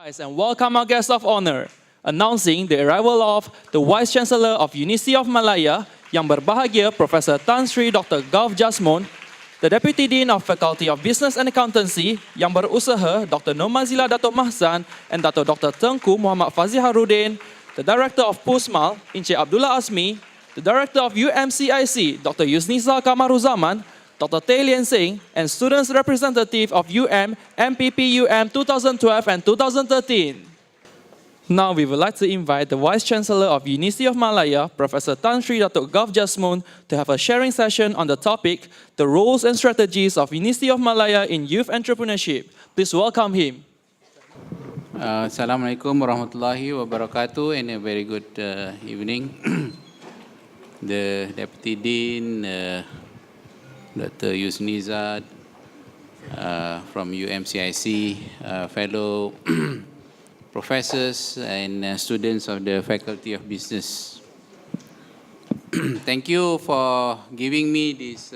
And welcome our guest of honor, announcing the arrival of the Vice Chancellor of University of Malaya, Yang Berbahagia Professor Tan Sri Dr. Gulf Jasmond, the Deputy Dean of Faculty of Business and Accountancy, Yang Berusaha Dr. Nomazila Dato' Mahzan and Dato' Dr. Tengku Muhammad Fazil Harudin, the Director of Pusmal, Encik Abdullah Azmi, the Director of UMCIC, Dr. Yusnisa Kamaruzaman, Dr. Tay Lian Singh, and students representative of MPPUM 2012 and 2013. Now we would like to invite the Vice Chancellor of University of Malaya, Professor Tan Sri Dato' Gulf Jasmond, to have a sharing session on the topic, the roles and strategies of University of Malaya in youth entrepreneurship. Please welcome him. Assalamualaikum warahmatullahi wabarakatuh, and a very good evening. The Deputy Dean, Dr. Yusniza from UMCIC, fellow professors and students of the Faculty of Business. Thank you for giving me this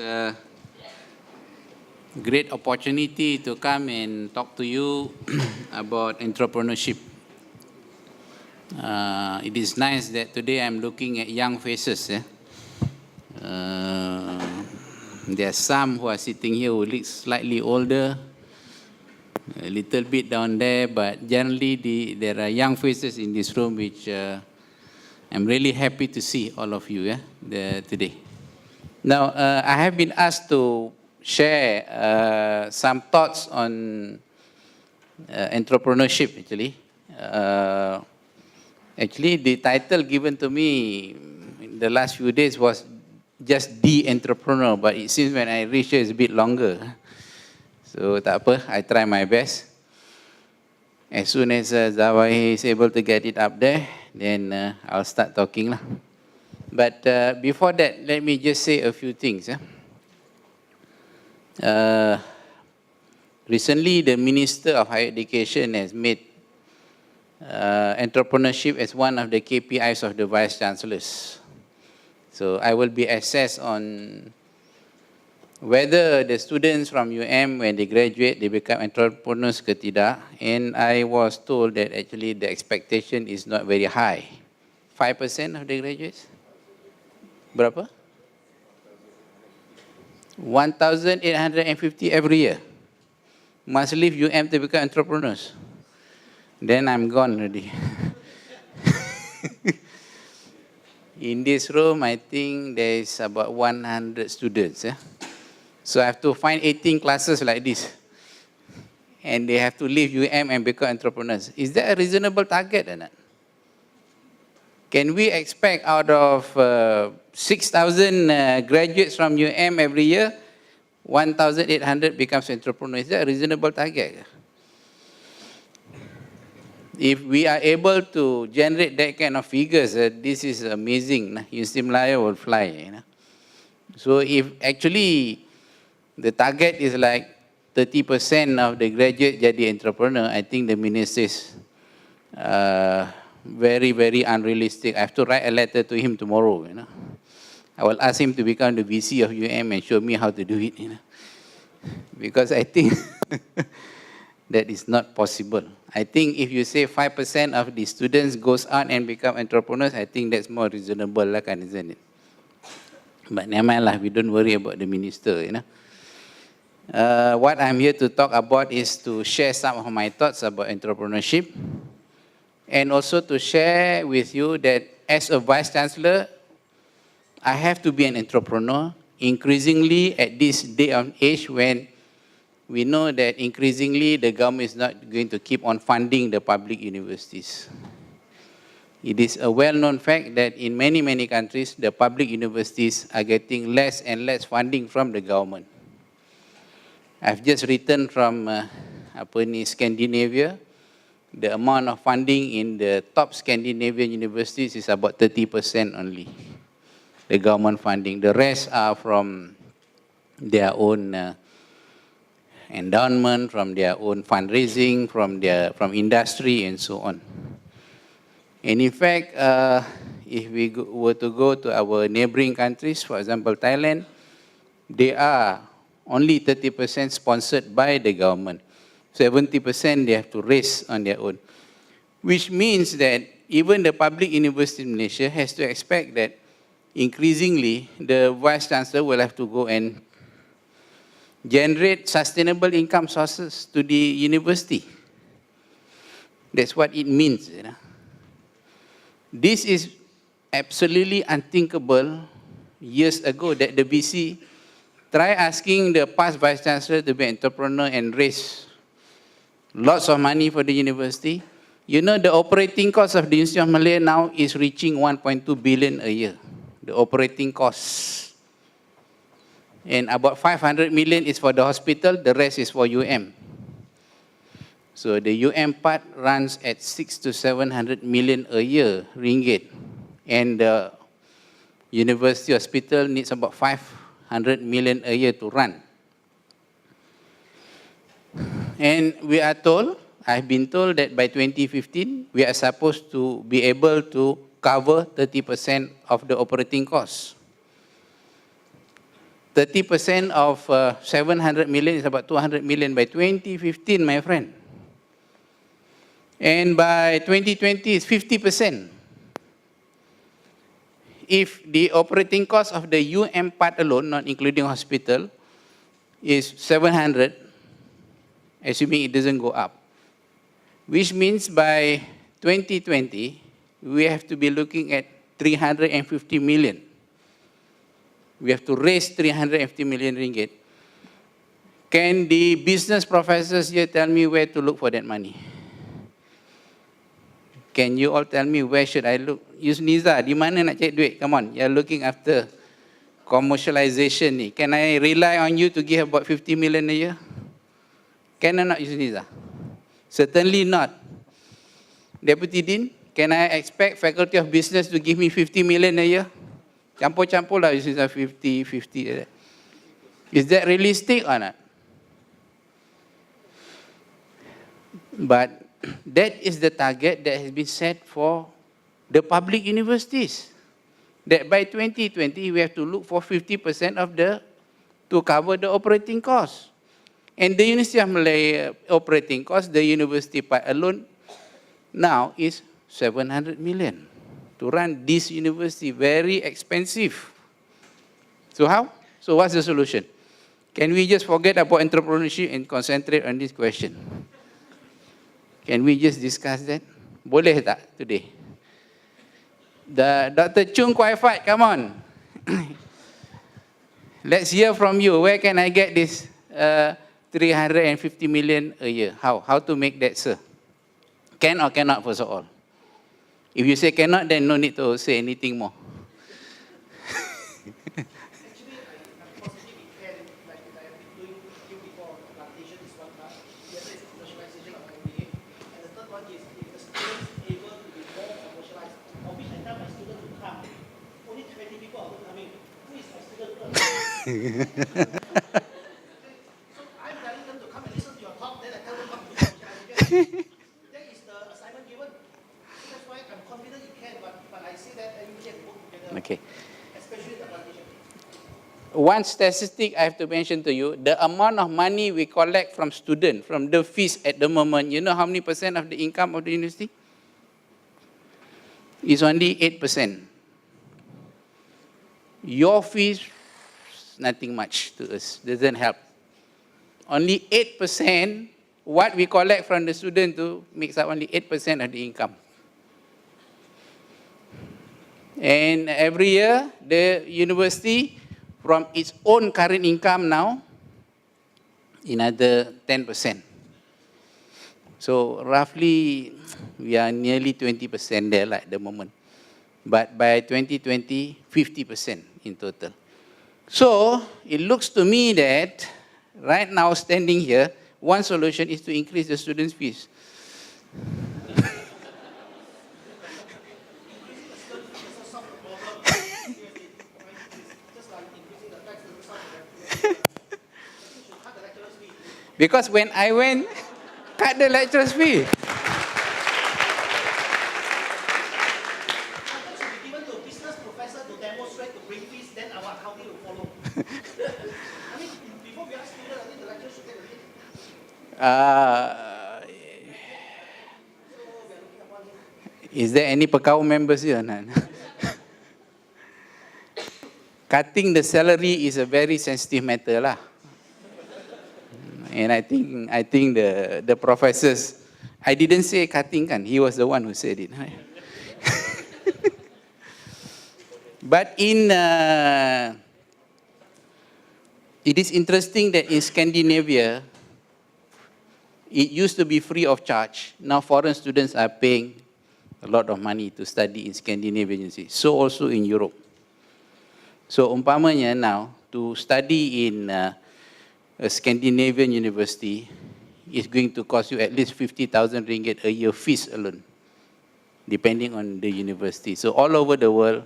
great opportunity to come and talk to you about entrepreneurship. It is nice that today I'm looking at young faces. There are some who are sitting here who look slightly older, a little bit down there, but generally there are young faces in this room, which I'm really happy to see all of you today. Now, I have been asked to share some thoughts on entrepreneurship, actually. Actually, the title given to me in the last few days was just The Entrepreneur, but it seems when I reach here it's a bit longer. So, tak apa, I try my best. As soon as Zawai is able to get it up there, then I'll start talking lah. But before that, let me just say a few things. Recently, the Minister of Higher Education has made entrepreneurship as one of the KPIs of the Vice Chancellors. So I will be assessed on whether the students from UM, when they graduate, they become entrepreneurs ke tidak. And I was told that actually the expectation is not very high. 5% of the graduates? Berapa? 1,850 every year must leave UM to become entrepreneurs. Then I'm gone already. In this room, I think there is about 100 students. So I have to find 18 classes like this. And they have to leave UM and become entrepreneurs. Is that a reasonable target or not? Can we expect out of 6,000 graduates from UM every year, 1,800 becomes entrepreneurs? Is that a reasonable target? If we are able to generate that kind of figures, this is amazing. University of Malaya will fly. So if actually the target is like 30% of the graduate jadi entrepreneur, I think the minister is very, very unrealistic. I have to write a letter to him tomorrow. I will ask him to become the VC of UM and show me how to do it. Because I think that is not possible. I think if you say 5% of the students goes out and become entrepreneurs, I think that's more reasonable, isn't it? But never mind, we don't worry about the minister. What I'm here to talk about is to share some of my thoughts about entrepreneurship, and also to share with you that as a Vice Chancellor, I have to be an entrepreneur, increasingly at this day and age when we know that increasingly the government is not going to keep on funding the public universities. It is a well-known fact that in many, many countries, the public universities are getting less and less funding from the government. I've just returned from Scandinavia. The amount of funding in the top Scandinavian universities is about 30% only, the government funding. The rest are from their own endowment, from their own fundraising, from industry and so on. And in fact, if we were to go to our neighboring countries, for example, Thailand, they are only 30% sponsored by the government. 70% they have to raise on their own. Which means that even the public university in Malaysia has to expect that increasingly the Vice Chancellor will have to go and generate sustainable income sources to the university. That's what it means. You know. This is absolutely unthinkable years ago that the BC try asking the past Vice Chancellor to be an entrepreneur and raise lots of money for the university. You know, the operating cost of the University of Malaya now is reaching 1.2 billion a year, the operating costs. And about 500 million is for the hospital, the rest is for UM. So the UM part runs at 600 to 700 million a year, ringgit. And the university hospital needs about 500 million a year to run. And we are told, I've been told that by 2015, we are supposed to be able to cover 30% of the operating costs. 30% of 700 million is about 200 million by 2015, my friend. And by 2020, it's 50%. If the operating cost of the UM part alone, not including hospital, is 700, assuming it doesn't go up, which means by 2020, we have to be looking at 350 million. We have to raise 350 million ringgit. Can the business professors here tell me where to look for that money? Can you all tell me where should I look? Yusniza, di mana nak cari duit? Come on, you're looking after commercialization ni. Can I rely on you to give about 50 million a year? Can or not, Yusniza? Certainly not. Deputy Dean, can I expect Faculty of Business to give me 50 million a year? Campur-campur lah, Yusniza, 50. Is that realistic or not? But that is the target that has been set for the public universities. That by 2020, we have to look for 50% of to cover the operating costs. And the University of Malaya operating cost, the university part alone, now is 700 million. To run this university, very expensive. So how? So what's the solution? Can we just forget about entrepreneurship and concentrate on this question? Can we just discuss that? Boleh tak today? Dr. Chung Kwai Fat, come on. Let's hear from you. Where can I get this 350 million a year? How to make that, sir? Can or cannot, first of all? If you say cannot, then no need to say anything more. So I'm telling them to come and listen to your talk, then I tell them what to do. That is the assignment given. So that's why I'm confident you can, but I say that you can work together. Okay. Especially the plantation. One statistic I have to mention to you, the amount of money we collect from students, from the fees at the moment, you know how many percent of the income of the university? It's only 8%. Your fees, nothing much to us, doesn't help. Only 8%, what we collect from the student makes up only 8% of the income. And every year, the university, from its own current income now, another 10%. So roughly, we are nearly 20% there at the moment. But by 2020, 50% in total. So it looks to me that right now, standing here, one solution is to increase the students' fees. Because when I went, cut the lecturer's fee. Is there any Pekau members here? None? Cutting the salary is a very sensitive matter lah. And I think the professors, I didn't say cutting kan, he was the one who said it. But it is interesting that in Scandinavia, it used to be free of charge. Now foreign students are paying a lot of money to study in Scandinavian universities. So also in Europe. So umpamanya now, to study in a Scandinavian university is going to cost you at least 50,000 ringgit a year fees alone, depending on the university. So all over the world,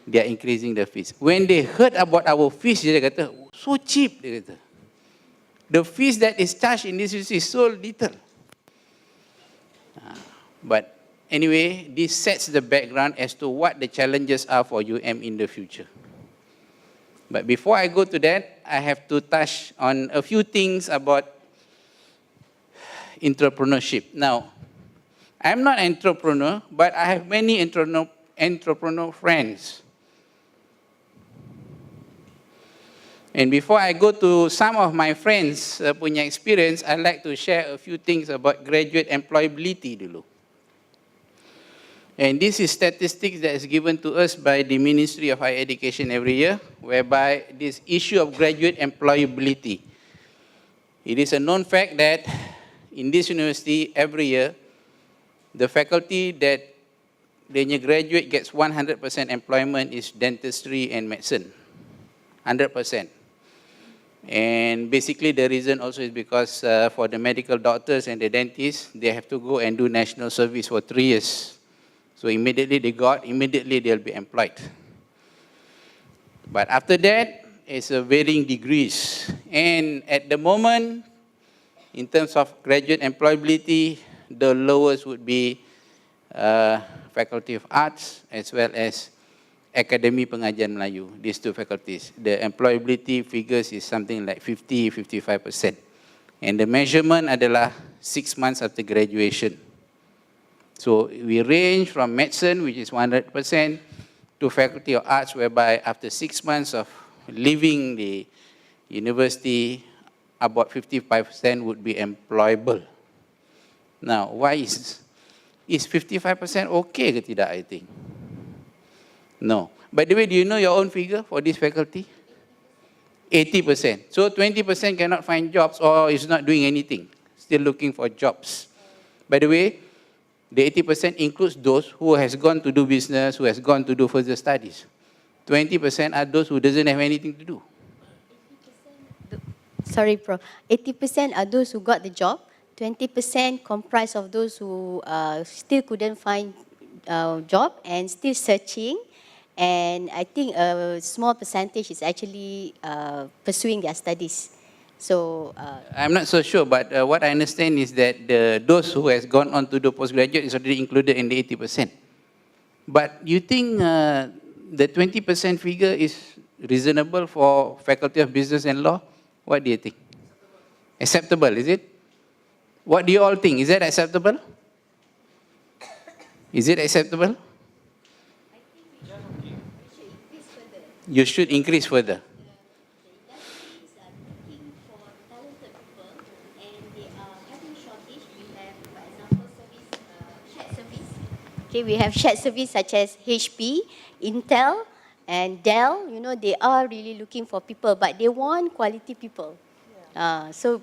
they are increasing the fees. When they heard about our fees, they kata, so cheap, they kata. The fees that is charged in this university is so little. But anyway, this sets the background as to what the challenges are for UM in the future. But before I go to that, I have to touch on a few things about entrepreneurship. Now, I'm not an entrepreneur, but I have many entrepreneur friends. And before I go to some of my friends punya experience, I'd like to share a few things about graduate employability dulu. And this is statistics that is given to us by the Ministry of Higher Education every year, whereby this issue of graduate employability. It is a known fact that in this university every year, the faculty that the graduate gets 100% employment is dentistry and medicine, 100%. And basically the reason also is because for the medical doctors and the dentists, they have to go and do national service for 3 years. So immediately they'll be employed. But after that, it's a varying degrees. And at the moment, in terms of graduate employability, the lowest would be Faculty of Arts as well as Akademi Pengajian Melayu, these two faculties. The employability figures is something like 50-55%. And the measurement adalah 6 months after graduation. So we range from medicine, which is 100%, to Faculty of Arts, whereby after 6 months of leaving the university, about 55% would be employable. Now, why is 55% okay ke tidak, I think? No. By the way, do you know your own figure for this faculty? 80%. So 20% cannot find jobs or is not doing anything, still looking for jobs. By the way, the 80% includes those who has gone to do business, who has gone to do further studies. 20% are those who doesn't have anything to do. Sorry, Prof. 80% are those who got the job. 20% comprise of those who still couldn't find job and still searching. And I think a small percentage is actually pursuing their studies. So I'm not so sure, but what I understand is that those who has gone on to do postgraduate is already included in the 80%. But you think the 20% figure is reasonable for Faculty of Business and Law? What do you think? Acceptable, is it? What do you all think? Is that acceptable? Is it acceptable? You should increase further. Okay, we have shared service such as HP, Intel, and Dell. You know, they are really looking for people, but they want quality people. So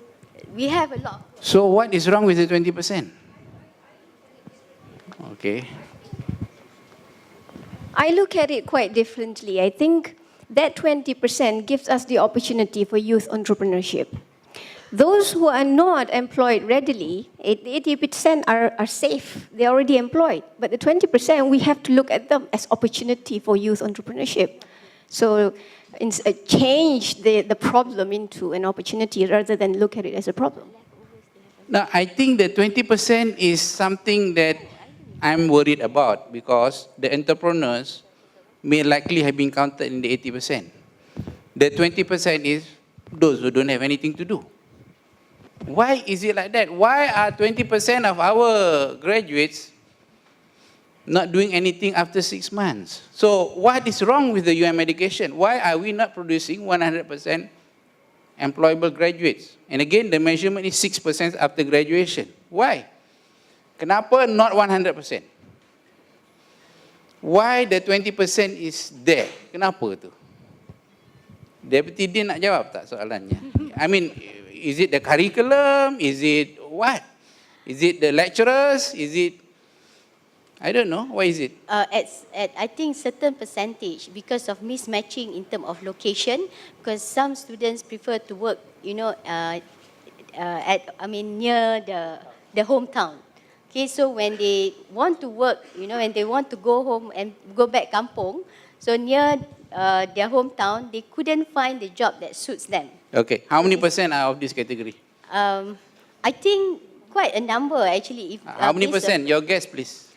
we have a lot. So what is wrong with the 20%? Okay. I look at it quite differently. I think that 20% gives us the opportunity for youth entrepreneurship. Those who are not employed readily, 80% are safe, they're already employed. But the 20%, we have to look at them as opportunity for youth entrepreneurship. So change the problem into an opportunity rather than look at it as a problem. Now, I think the 20% is something that I'm worried about because the entrepreneurs may likely have been counted in the 80%. The 20% is those who don't have anything to do. Why is it like that? Why are 20% of our graduates not doing anything after 6 months? So what is wrong with the UM education? Why are we not producing 100% employable graduates? And again, the measurement is 6% after graduation. Why? Kenapa not 100%? Why the 20% is there? Kenapa tu? Deputy Dean nak jawab tak soalannya? I mean, is it the curriculum? Is it what? Is it the lecturers? Is it, I don't know, what is it? At I think certain percentage because of mismatching in terms of location, because some students prefer to work, near the hometown. Okay, so when they want to work, when they want to go home and go back kampung, so near their hometown, they couldn't find the job that suits them. Okay, how many percent are of this category? I think quite a number actually. If, How many percent? Your guess, please.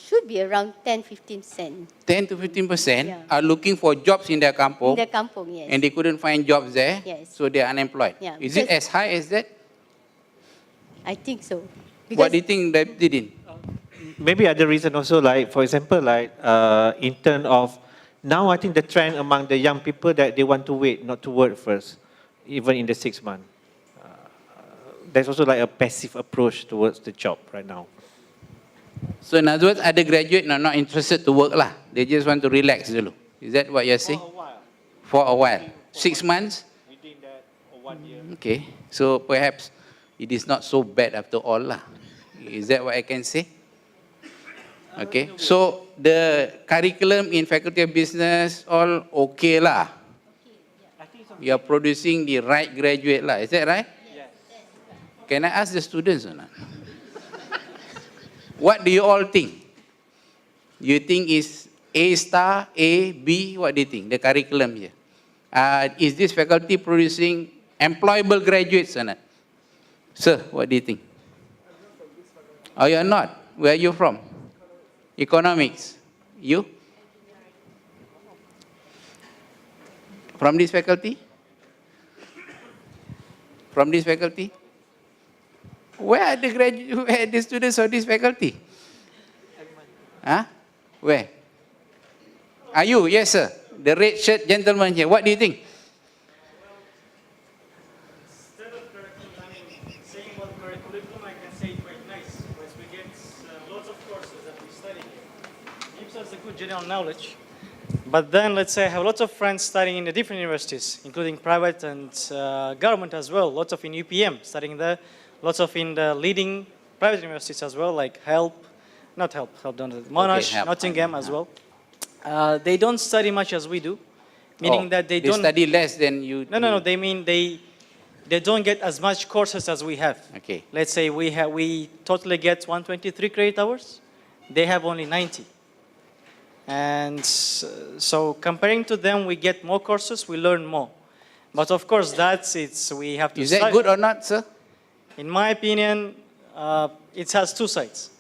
Should be around 10-15%. 10 to 15% Yeah. are looking for jobs in their In kampung, the kampung, yes. and they couldn't find jobs there, Yes. so they are unemployed. Yeah, Is it because- as high as that? I think so. What do you think, Deputy Dean? Maybe other reason also, like for example, like in terms of now, I think the trend among the young people that they want to wait, not to work first, even in the 6 months. There's also like a passive approach towards the job right now. So in other words, other graduate are not interested to work lah. They just want to relax dulu. Is that what you're saying? For a while. 6 months? Within that, or 1 year. Okay. So perhaps it is not so bad after all lah. Is that what I can say? Okay. So the curriculum in Faculty of Business all okay lah. You are producing the right graduate lah. Is that right? Yes. Can I ask the students or not? What do you all think? You think is A star, A, B? What do you think? The curriculum here. Is this faculty producing employable graduates or not? Sir, what do you think? Oh, you're not. Where are you from? Economics. You? From this faculty? From this faculty? Where are the where are the students of this faculty? Huh? Where? Are you? Yes, sir. The red shirt gentleman here. What do you think? Instead of curriculum, saying about curriculum, I can say it quite nice, because we get lots of courses that we study here. Gives us a good general knowledge. But then, let's say, I have lots of friends studying in the different universities, including private and government as well. Lots of in UPM, studying there. Lots of in the leading private universities as well, like Monash, Help. Nottingham as well. They don't study much as we do, meaning that they don't study less than you. No. They mean they don't get as much courses as we have. Okay. Let's say we totally get 123 credit hours. They have only 90. And so comparing to them, we get more courses, we learn more. But of course, we have to. Is that good or not, sir? In my opinion, it has two sides.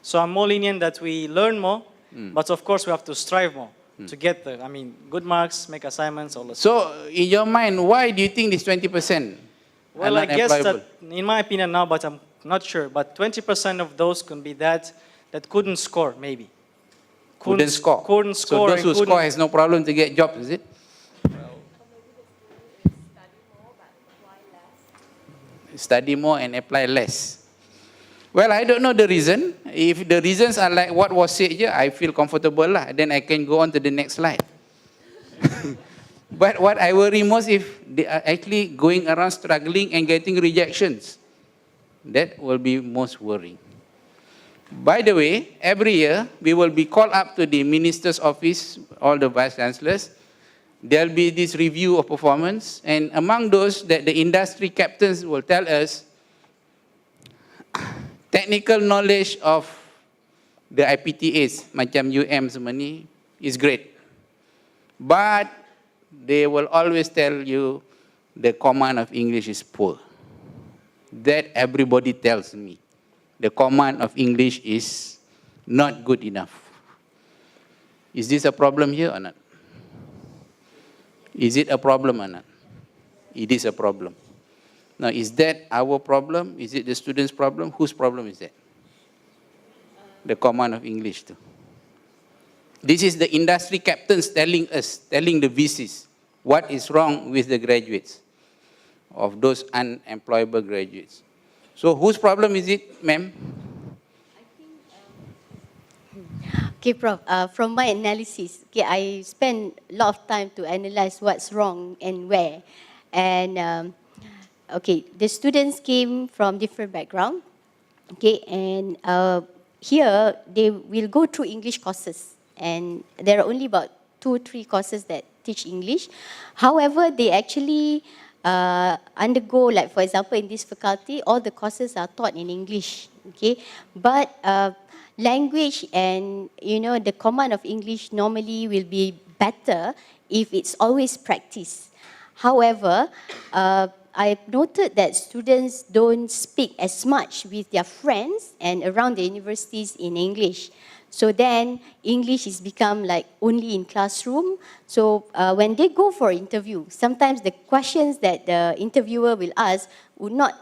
So I'm more lenient that we learn more, but of course we have to strive more to get the, good marks, make assignments, all that. So, in your mind, why do you think this 20% Well, are I not guess employable? that, in my opinion now, but I'm not sure, but 20% of those could be that couldn't score, maybe. Couldn't score. Couldn't So score. those who and couldn't- score has no problem to get jobs, is it? Study more and apply less. Well, I don't know the reason. If the reasons are like what was said here, I feel comfortable lah. Then I can go on to the next slide. But what I worry most if they are actually going around struggling and getting rejections. That will be most worrying. By the way, every year we will be called up to the minister's office, all the vice chancellors. There'll be this review of performance, and among those that the industry captains will tell us, technical knowledge of the IPTAs, macam UM semua ni, is great. But they will always tell you the command of English is poor. That everybody tells me. The command of English is not good enough. Is this a problem here or not? Is it a problem or not? It is a problem. Now, is that our problem? Is it the students' problem? Whose problem is that? The command of English too. This is the industry captains telling us, telling the VCs, what is wrong with the graduates, of those unemployable graduates. So whose problem is it, ma'am? Okay, Prof. From my analysis, okay, I spend a lot of time to analyze what's wrong and where. And okay, the students came from different background. Okay, and here they will go through English courses, and there are only about 2 or 3 courses that teach English. However, they actually undergo, like for example, in this faculty, all the courses are taught in English. Okay, but language and the command of English normally will be better if it's always practiced. However, I've noted that students don't speak as much with their friends and around the universities in English. So then English is become like only in classroom. So when they go for interview, sometimes the questions that the interviewer will ask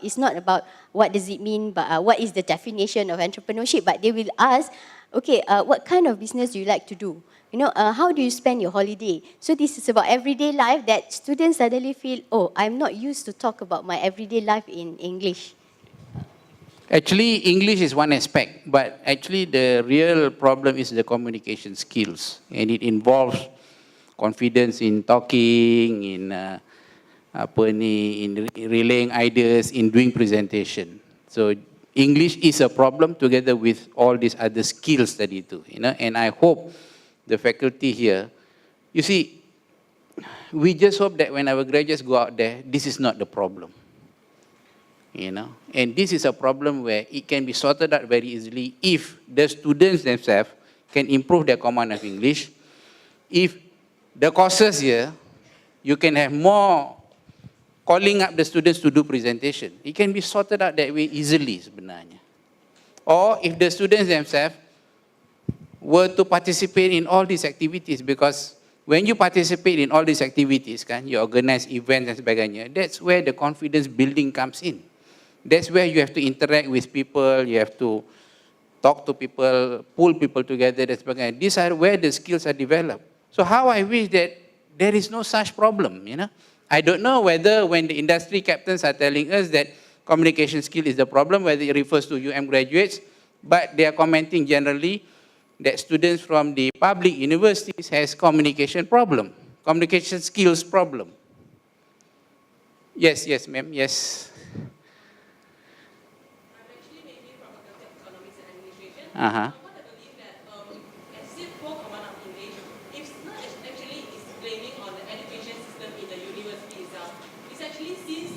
is not about what does it mean, but what is the definition of entrepreneurship, but they will ask, okay, what kind of business do you like to do? How do you spend your holiday? So this is about everyday life that students suddenly feel, oh, I'm not used to talk about my everyday life in English. Actually, English is one aspect, but actually the real problem is the communication skills, and it involves confidence in talking, in relaying ideas, in doing presentation. So English is a problem together with all these other skills that you do, and I hope the faculty here, you see, we just hope that when our graduates go out there, this is not the problem. And this is a problem where it can be sorted out very easily if the students themselves can improve their command of English. If the courses here, you can have more calling up the students to do presentation. It can be sorted out that way easily sebenarnya. Or if the students themselves were to participate in all these activities, because when you participate in all these activities, you organize events and sebagainya, that's where the confidence building comes in. That's where you have to interact with people, you have to talk to people, pull people together, and sebagainya. These are where the skills are developed. So how I wish that there is no such problem, I don't know whether when the industry captains are telling us that communication skill is the problem, whether it refers to graduates, but they are commenting generally that students from the public universities has communication problem, communication skills problem. Yes, ma'am, yes. Uh-huh. What I believe that as it for command of English, it's not actually blaming on the education system in the university itself. It's actually since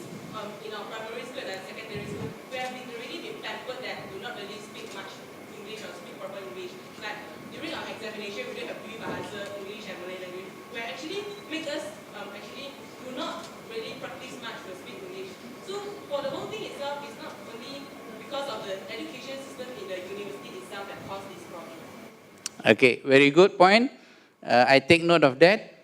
in our primary school and secondary school, we have already been pampered that do not really speak much English or speak proper English. Like during our examination, we don't have Dwi Bahasa, English and Malay language, where actually make us actually do not really practice much to speak English. So for the whole thing itself, it's not only because of the education system in the university itself that caused this problem. Okay, very good point. I take note of that.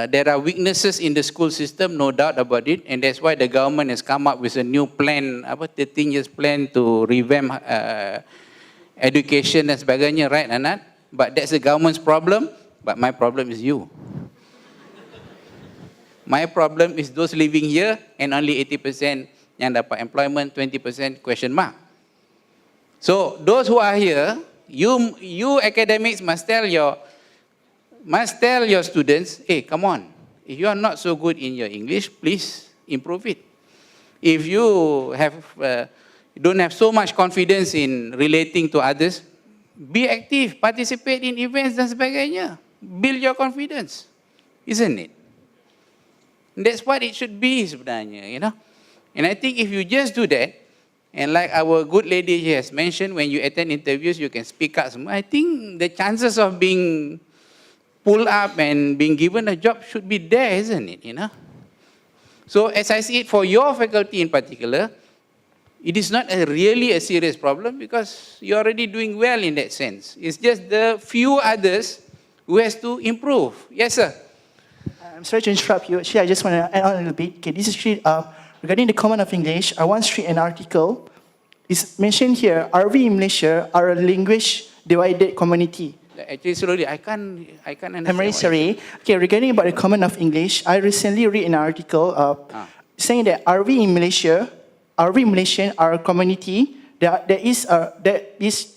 There are weaknesses in the school system, no doubt about it, and that's why the government has come up with a new plan, 13 years plan to revamp education and sebagainya, right, Anat? But that's the government's problem, but my problem is you. My problem is those living here and only 80% yang dapat employment, 20% question mark. So those who are here, you academics must tell your students, hey, come on, if you are not so good in your English, please improve it. If you don't have so much confidence in relating to others, be active, participate in events dan sebagainya. Build your confidence, isn't it? That's what it should be sebenarnya, And I think if you just do that, and like our good lady here has mentioned, when you attend interviews, you can speak up. I think the chances of being pulled up and being given a job should be there, isn't it? So as I see it, for your faculty in particular, it is not really a serious problem because you're already doing well in that sense. It's just the few others who has to improve. Yes, sir. I'm sorry to interrupt you. Actually, I just want to add on a little bit. Okay, this is actually regarding the command of English, I once read an article. It's mentioned here, are we in Malaysia are a language divided community? Actually, slowly, I can't understand. I'm really what sorry. Okay, regarding about the command of English, I recently read an article saying that are we Malaysian, our community, there is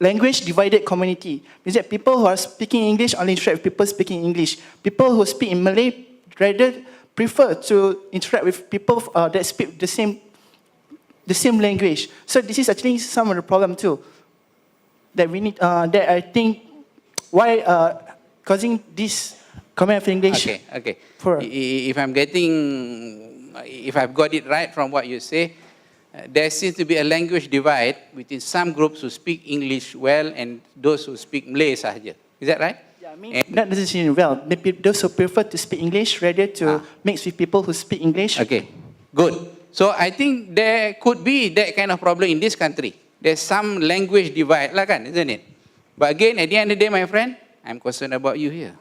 language divided community. Means that people who are speaking English only interact with people speaking English. People who speak in Malay rather prefer to interact with people that speak the same language. So this is actually some of the problem too. That we need, that I think, why causing this command of English. Okay. For- If I've got it right from what you say, there seems to be a language divide between some groups who speak English well and those who speak Malay sahaja. Is that right? Yeah, I mean, not necessarily well. Maybe those who prefer to speak English rather to mix with people who speak English. Okay, good. So I think there could be that kind of problem in this country. There's some language divide lah kan, isn't it? But again, at the end of the day, my friend, I'm concerned about you here.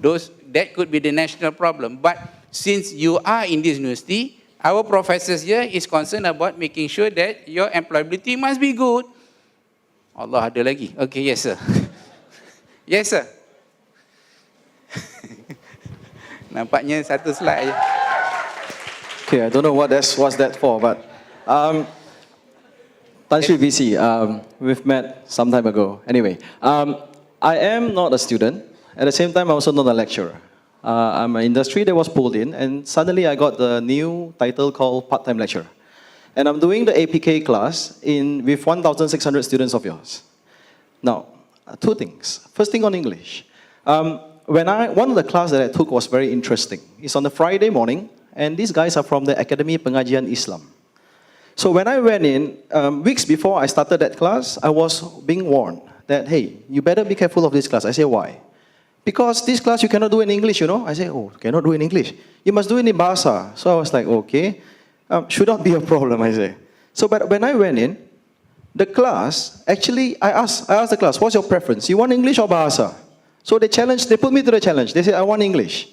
That could be the national problem. But since you are in this university, our professors here is concerned about making sure that your employability must be good. Allah ada lagi. Okay, yes sir. Yes sir. Nampaknya satu slide je. Okay, I don't know what's that for, but Tan Sri VC, we've met some time ago. Anyway, I am not a student. At the same time, I'm also not a lecturer. I'm an industry that was pulled in, and suddenly I got the new title called part-time lecturer. And I'm doing the APK class with 1,600 students of yours. Now, two things. First thing on English. One of the classes that I took was very interesting. It's on a Friday morning, and these guys are from the Academy Pengajian Islam. So when I went in, weeks before I started that class, I was being warned that, hey, you better be careful of this class. I say, why? Because this class you cannot do in English, you know. I say, oh, cannot do in English. You must do it in Bahasa. So I was like, okay, should not be a problem, I say. So but when I went in, the class, actually, I asked the class, what's your preference? You want English or Bahasa? So they put me to the challenge. They said, I want English.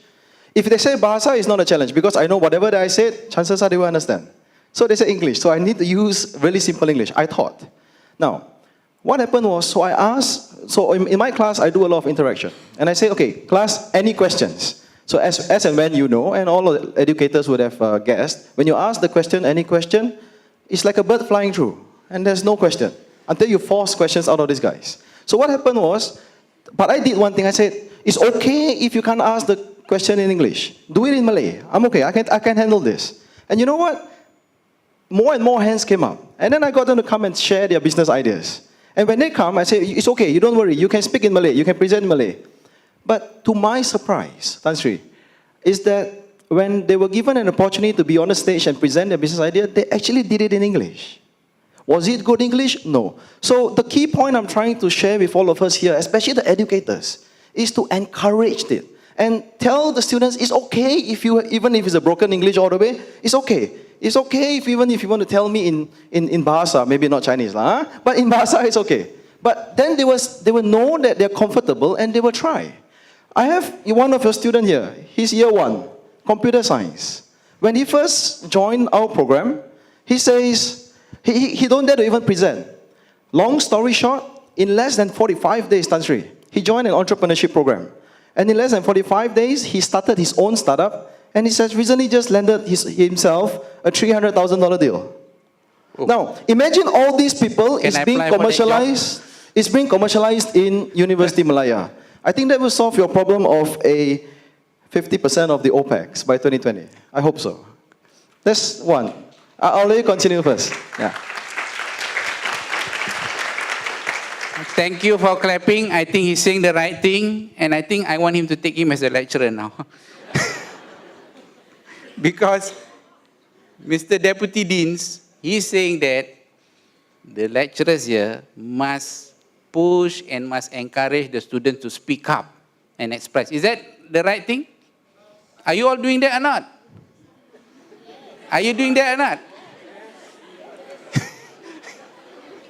If they say Bahasa, it's not a challenge because I know whatever that I said, chances are they will understand. So they say English. So I need to use really simple English, I thought. Now, what happened was, so I asked, so in my class, I do a lot of interaction. And I say, okay, class, any questions? So as and when you know, and all of the educators would have guessed, when you ask the question, any question, it's like a bird flying through. And there's no question until you force questions out of these guys. So what happened was, but I did one thing. I said, it's okay if you can't ask the question in English. Do it in Malay. I'm okay. I can handle this. And you know what? More and more hands came up. And then I got them to come and share their business ideas. And when they come, I say, it's okay, you don't worry. You can speak in Malay. You can present in Malay. But to my surprise, Tan Sri, is that when they were given an opportunity to be on the stage and present their business idea, they actually did it in English. Was it good English? No. So the key point I'm trying to share with all of us here, especially the educators, is to encourage it. And tell the students, it's okay even if it's a broken English all the way, it's okay. It's okay even if you want to tell me in Bahasa, maybe not Chinese, but in Bahasa it's okay. But then they will know that they're comfortable and they will try. I have one of your students here, he's year 1, computer science. When he first joined our program, he says, he don't dare to even present. Long story short, in less than 45 days, Tan Sri, he joined an entrepreneurship program. And in less than 45 days, he started his own startup, and he says recently just landed himself a $300,000 deal. Oh. Now, imagine all these people is being commercialized. It's being commercialized in University Malaya. I think that will solve your problem of a 50% of the OPEX by 2020. I hope so. That's one. I'll let you continue first. Yeah. Thank you for clapping. I think he's saying the right thing, and I think I want him to take him as a lecturer now. Because Mr. Deputy Deans, he's saying that the lecturers here must push and must encourage the students to speak up and express. Is that the right thing? Are you all doing that or not? Are you doing that or not?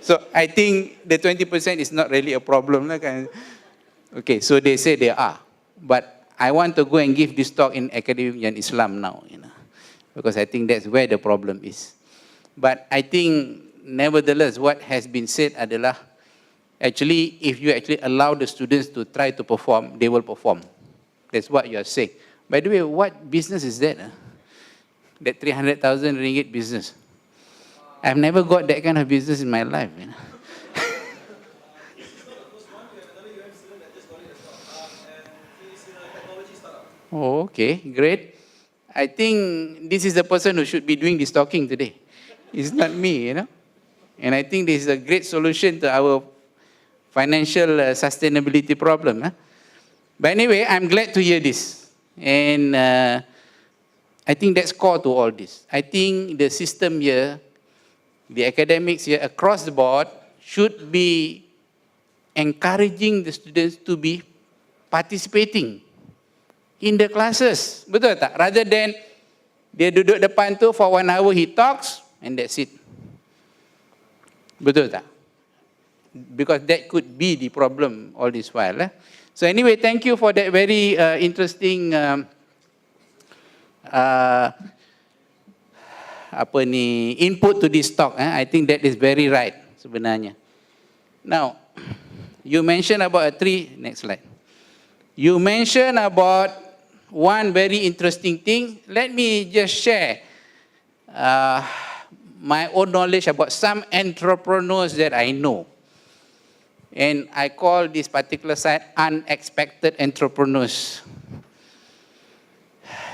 So I think the 20% is not really a problem. Okay, so they say they are. But I want to go and give this talk in Academy Pengajian Islam now. because I think that's where the problem is. But I think, nevertheless, what has been said adalah, actually, if you actually allow the students to try to perform, they will perform. That's what you are saying. By the way, what business is that? That 300,000 ringgit business? I've never got that kind of business in my life. You know? Oh, okay, great. I think this is the person who should be doing this talking today. It's not me, you know. And I think this is a great solution to our financial sustainability problem. Huh? But anyway, I'm glad to hear this. And I think that's core to all this. I think the system here, the academics here across the board should be encouraging the students to be participating in the classes. Betul tak? Rather than dia duduk depan tu for 1 hour, he talks and that's it. Betul tak? Because that could be the problem all this while. So anyway, thank you for that very interesting input to this talk. I think that is very right sebenarnya. Now, you mentioned about next slide. You mentioned about one very interesting thing. Let me just share my own knowledge about some entrepreneurs that I know. And I call this particular site unexpected entrepreneurs.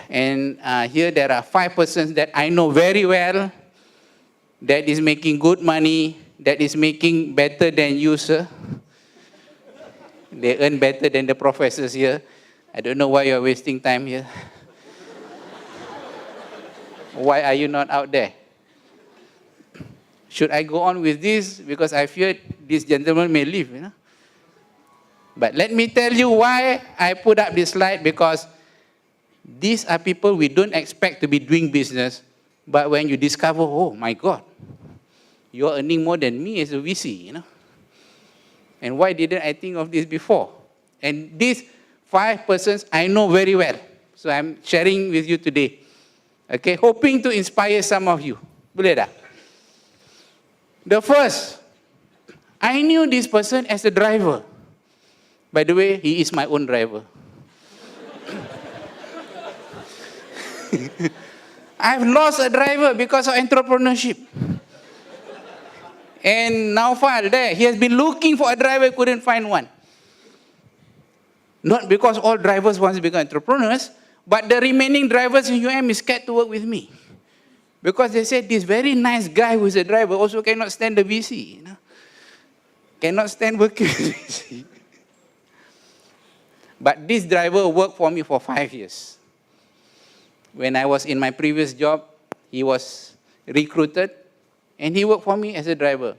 And here there are 5 persons that I know very well that is making good money, that is making better than you, sir. They earn better than the professors here. I don't know why you're wasting time here. Why are you not out there? Should I go on with this? Because I fear this gentleman may leave, you know. But let me tell you why I put up this slide, because these are people we don't expect to be doing business, but when you discover, oh my God, you're earning more than me as a VC, you know. And why didn't I think of this before? And these 5 persons I know very well. So I'm sharing with you today. Okay, hoping to inspire some of you. Boleh tak? The first, I knew this person as a driver. By the way, he is my own driver. I've lost a driver because of entrepreneurship. And Naufal there, he has been looking for a driver, couldn't find one. Not because all drivers want to become entrepreneurs, but the remaining drivers in UM is scared to work with me. Because they said this very nice guy who is a driver also cannot stand the VC. You know? Cannot stand working with VC. But this driver worked for me for 5 years. When I was in my previous job, he was recruited and he worked for me as a driver.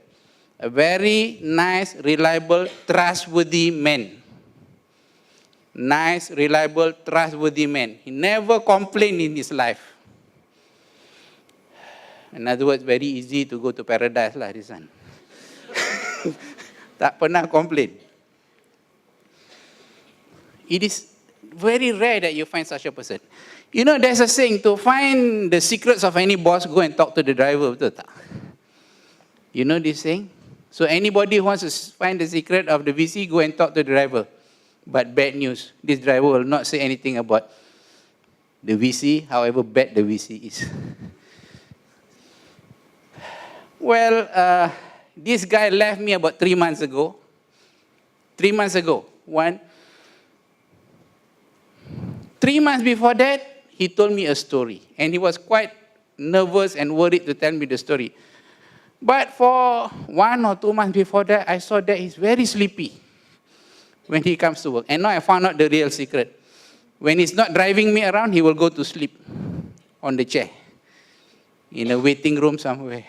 A very nice, reliable, trustworthy man. Nice, reliable, trustworthy man. He never complained in his life. In other words, very easy to go to paradise lah, this one. Tak pernah complain. It is very rare that you find such a person. You know, there's a saying, to find the secrets of any boss, go and talk to the driver, betul tak? You know this saying? So anybody who wants to find the secret of the VC, go and talk to the driver. But bad news, this driver will not say anything about the VC, however bad the VC is. Well, this guy left me about 3 months ago. 3 months ago. 3 months before that, he told me a story. And he was quite nervous and worried to tell me the story. But for 1 or 2 months before that, I saw that he's very sleepy when he comes to work. And now I found out the real secret. When he's not driving me around, he will go to sleep on the chair in a waiting room somewhere.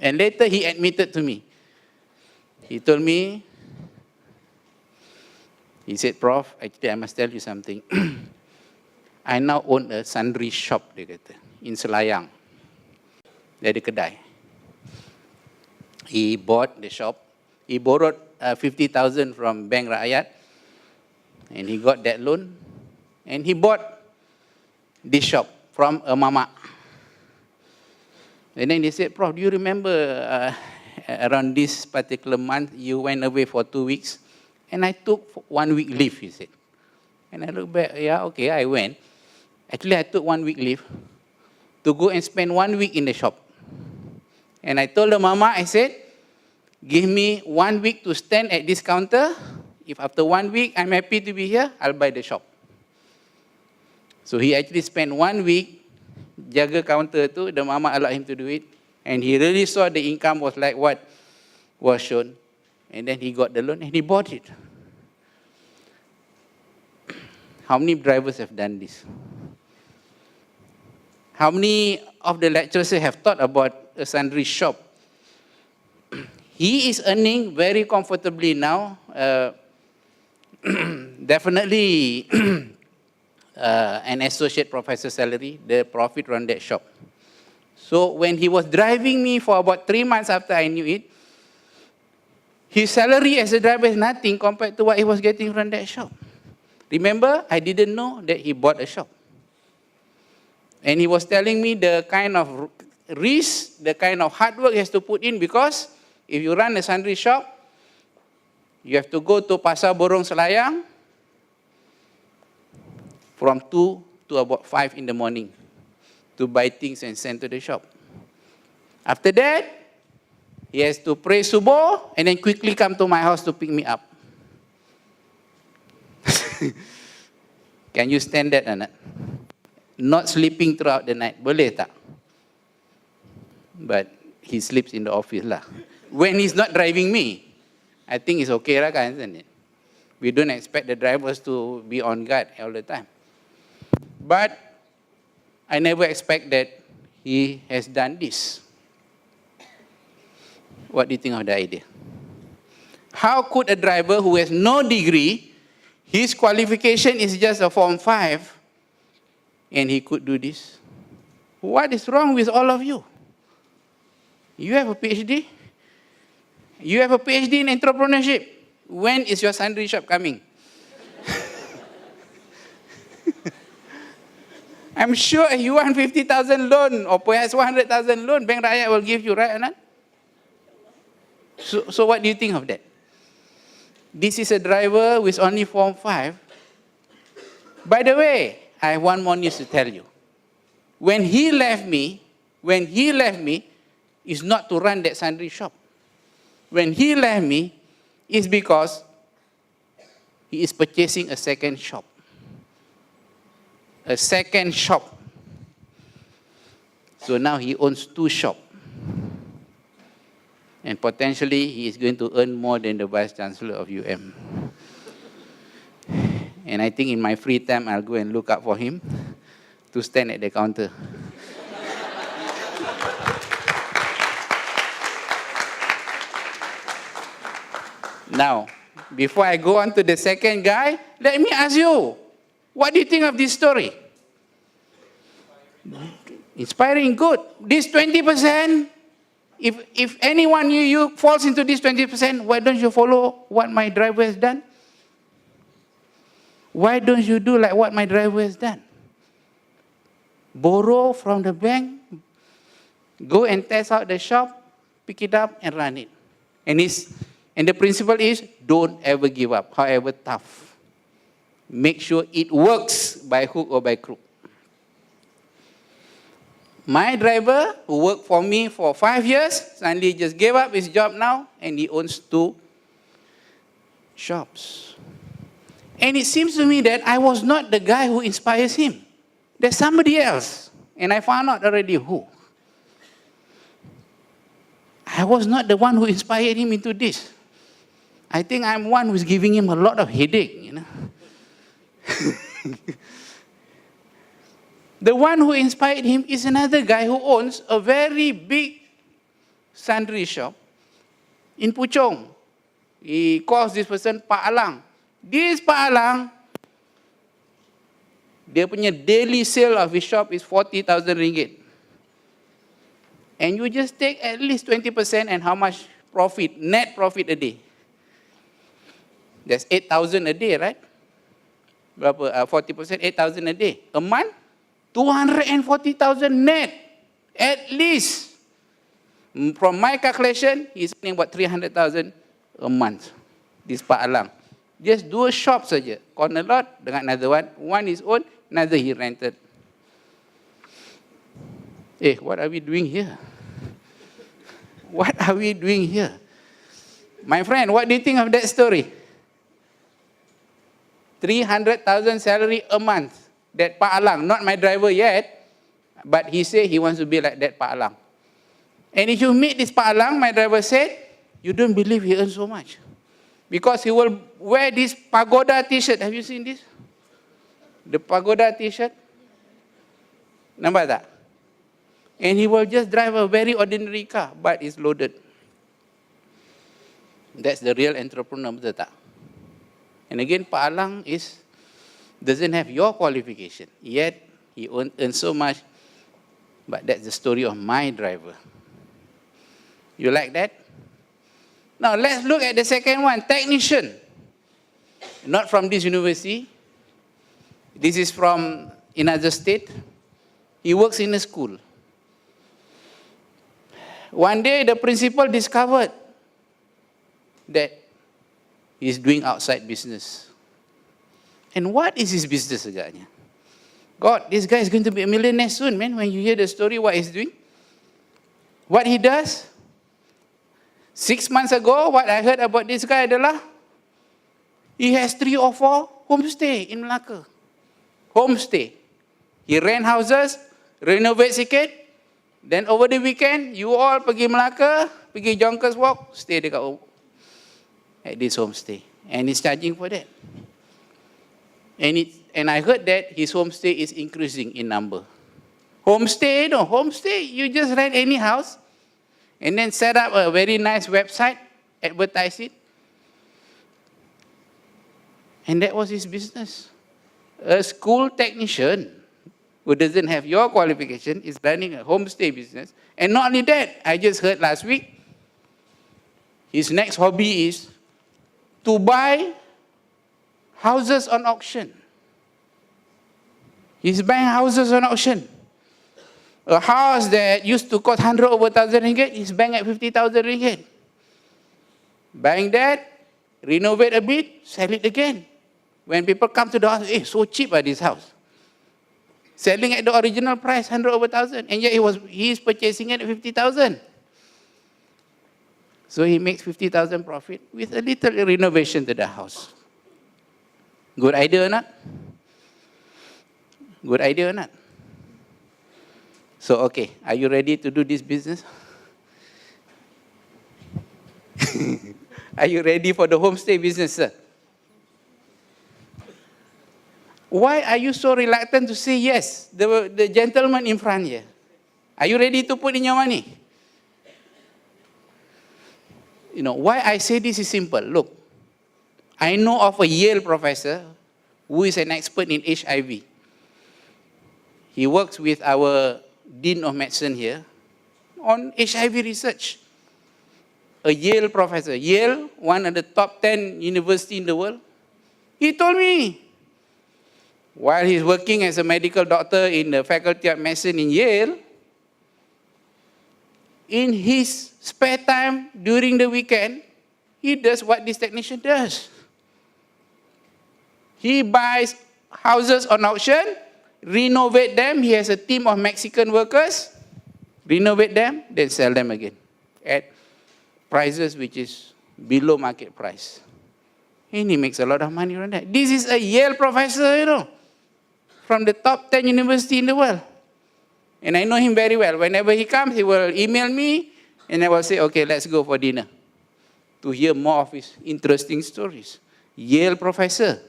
And later he admitted to me. He told me, he said, Prof, actually I must tell you something. I now own a sundry shop, dia kata, in Selayang. Dia ada kedai. He bought the shop. He borrowed 50,000 from Bank Rakyat. And he got that loan. And he bought this shop from a mama. And then they said, Prof, do you remember around this particular month, you went away for 2 weeks? And I took 1 week leave, he said. And I look back, yeah, okay, I went. Actually, I took 1 week leave to go and spend 1 week in the shop. And I told the mama, I said, give me 1 week to stand at this counter. If after 1 week I'm happy to be here, I'll buy the shop. So he actually spent 1 week jaga counter tu, the mama allowed him to do it. And he really saw the income was like what was shown. And then he got the loan and he bought it. How many drivers have done this? How many of the lecturers have thought about a sundry shop? He is earning very comfortably now. Definitely an associate professor salary, the profit from that shop. So when he was driving me for about 3 months after I knew it, his salary as a driver is nothing compared to what he was getting from that shop. Remember, I didn't know that he bought a shop. And he was telling me the kind of risk, the kind of hard work he has to put in, because if you run a sundry shop, you have to go to Pasar Borong Selayang from 2 to about 5 in the morning to buy things and send to the shop. After that, he has to pray subuh and then quickly come to my house to pick me up. Can you stand that or not? Not sleeping throughout the night. Boleh tak? But he sleeps in the office lah. When he's not driving me, I think it's okay lah kan, isn't it? We don't expect the drivers to be on guard all the time. But I never expect that he has done this. What do you think of the idea? How could a driver who has no degree, his qualification is just a Form 5, and he could do this? What is wrong with all of you? You have a PhD? You have a PhD in entrepreneurship. When is your sundry shop coming? I'm sure if you want 50,000 loan or perhaps 100,000 loan, Bank Rakyat will give you, right or not? So what do you think of that? This is a driver with only Form 5. By the way, I have one more news to tell you. When he left me, it's not to run that sundry shop. When he left me, it's because he is purchasing a second shop. A second shop. So now he owns 2 shops. And potentially he is going to earn more than the Vice Chancellor of UM. And I think in my free time, I'll go and look up for him to stand at the counter. Now, before I go on to the second guy, let me ask you, what do you think of this story? Inspiring, good. This 20%, if anyone you falls into this 20%, why don't you follow what my driver has done? Why don't you do like what my driver has done? Borrow from the bank, go and test out the shop, pick it up and run it. And the principle is, don't ever give up, however tough. Make sure it works by hook or by crook. My driver, who worked for me for 5 years, suddenly just gave up his job now, and he owns 2 shops. And it seems to me that I was not the guy who inspires him. There's somebody else, and I found out already who. I was not the one who inspired him into this. I think I'm one who's giving him a lot of headache, you know. The one who inspired him is another guy who owns a very big sundry shop in Puchong. He calls this person Pak Alang. This Pak Alang, dia punya daily sale of his shop is 40,000 ringgit. And you just take at least 20% and how much profit, net profit a day? That's 8,000 a day, right? Berapa? 40%, 8,000 a day. A month? 240,000 net, at least. From my calculation, he's earning about 300,000 a month. This Pak Alang. Just 2 shops saja. Corner lot dengan another one. One is own, another he rented. What are we doing here? What are we doing here? My friend, what do you think of that story? 300,000 salary a month. That Pak Alang, not my driver yet, but he said he wants to be like that Pak Alang. And if you meet this Pak Alang, my driver said, you don't believe he earns so much. Because he will wear this pagoda t-shirt. Have you seen this? The pagoda t-shirt. Nampak tak? And he will just drive a very ordinary car, but it's loaded. That's the real entrepreneur, betul tak? And again, Pak Alang doesn't have your qualification, yet he earns so much, but that's the story of my driver. You like that? Now let's look at the second one, technician. Not from this university. This is from another state. He works in a school. One day the principal discovered that he's doing outside business. And what is his business agaknya? God, this guy is going to be a millionaire soon, man, when you hear the story, what he's doing. What he does, 6 months ago, what I heard about this guy adalah, he has 3 or 4 homestay in Melaka. Homestay. He rent houses, renovate sikit, then over the weekend, you all pergi Melaka, pergi Jonkers Walk, stay dekat at this homestay. And he's charging for that. And I heard that his homestay is increasing in number. Homestay, you just rent any house and then set up a very nice website, advertise it. And that was his business. A school technician who doesn't have your qualification is running a homestay business. And not only that, I just heard last week, his next hobby is to buy houses on auction. He's buying houses on auction. A house that used to cost 100,000 ringgit, he's buying at 50,000 ringgit. Buying that, renovate a bit, sell it again. When people come to the house, so cheap this house. Selling at the original price, 100,000, and yet he is purchasing it at 50,000. So he makes 50,000 profit with a little renovation to the house. Good idea or not? Good idea or not? So, okay, are you ready to do this business? Are you ready for the homestay business, sir? Why are you so reluctant to say yes? The gentleman in front here. Are you ready to put in your money? You know, why I say this is simple. Look, I know of a Yale professor who is an expert in HIV. He works with our Dean of Medicine here on HIV research. A Yale professor, Yale, one of the top 10 universities in the world. He told me, while he's working as a medical doctor in the Faculty of Medicine in Yale, in his spare time during the weekend, he does what this technician does. He buys houses on auction, renovate them. He has a team of Mexican workers, renovate them, then sell them again at prices which is below market price. And he makes a lot of money on that. This is a Yale professor, you know, from the top 10 university in the world. And I know him very well. Whenever he comes, he will email me, and I will say, okay, let's go for dinner to hear more of his interesting stories. Yale professor.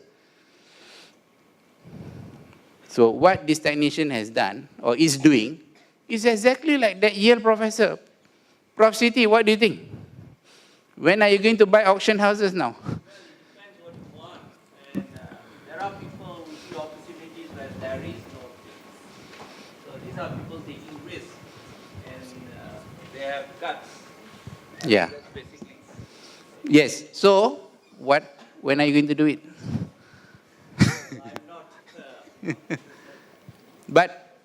So what this technician has done, or is doing, is exactly like that Yale professor. Prof. Siti, what do you think? When are you going to buy auction houses now? Depends what you want. And there are people who see opportunities where there is no risk. So these are people taking risks. And they have guts. Yeah. That's basically. Yes. So, when are you going to do it? I'm not. But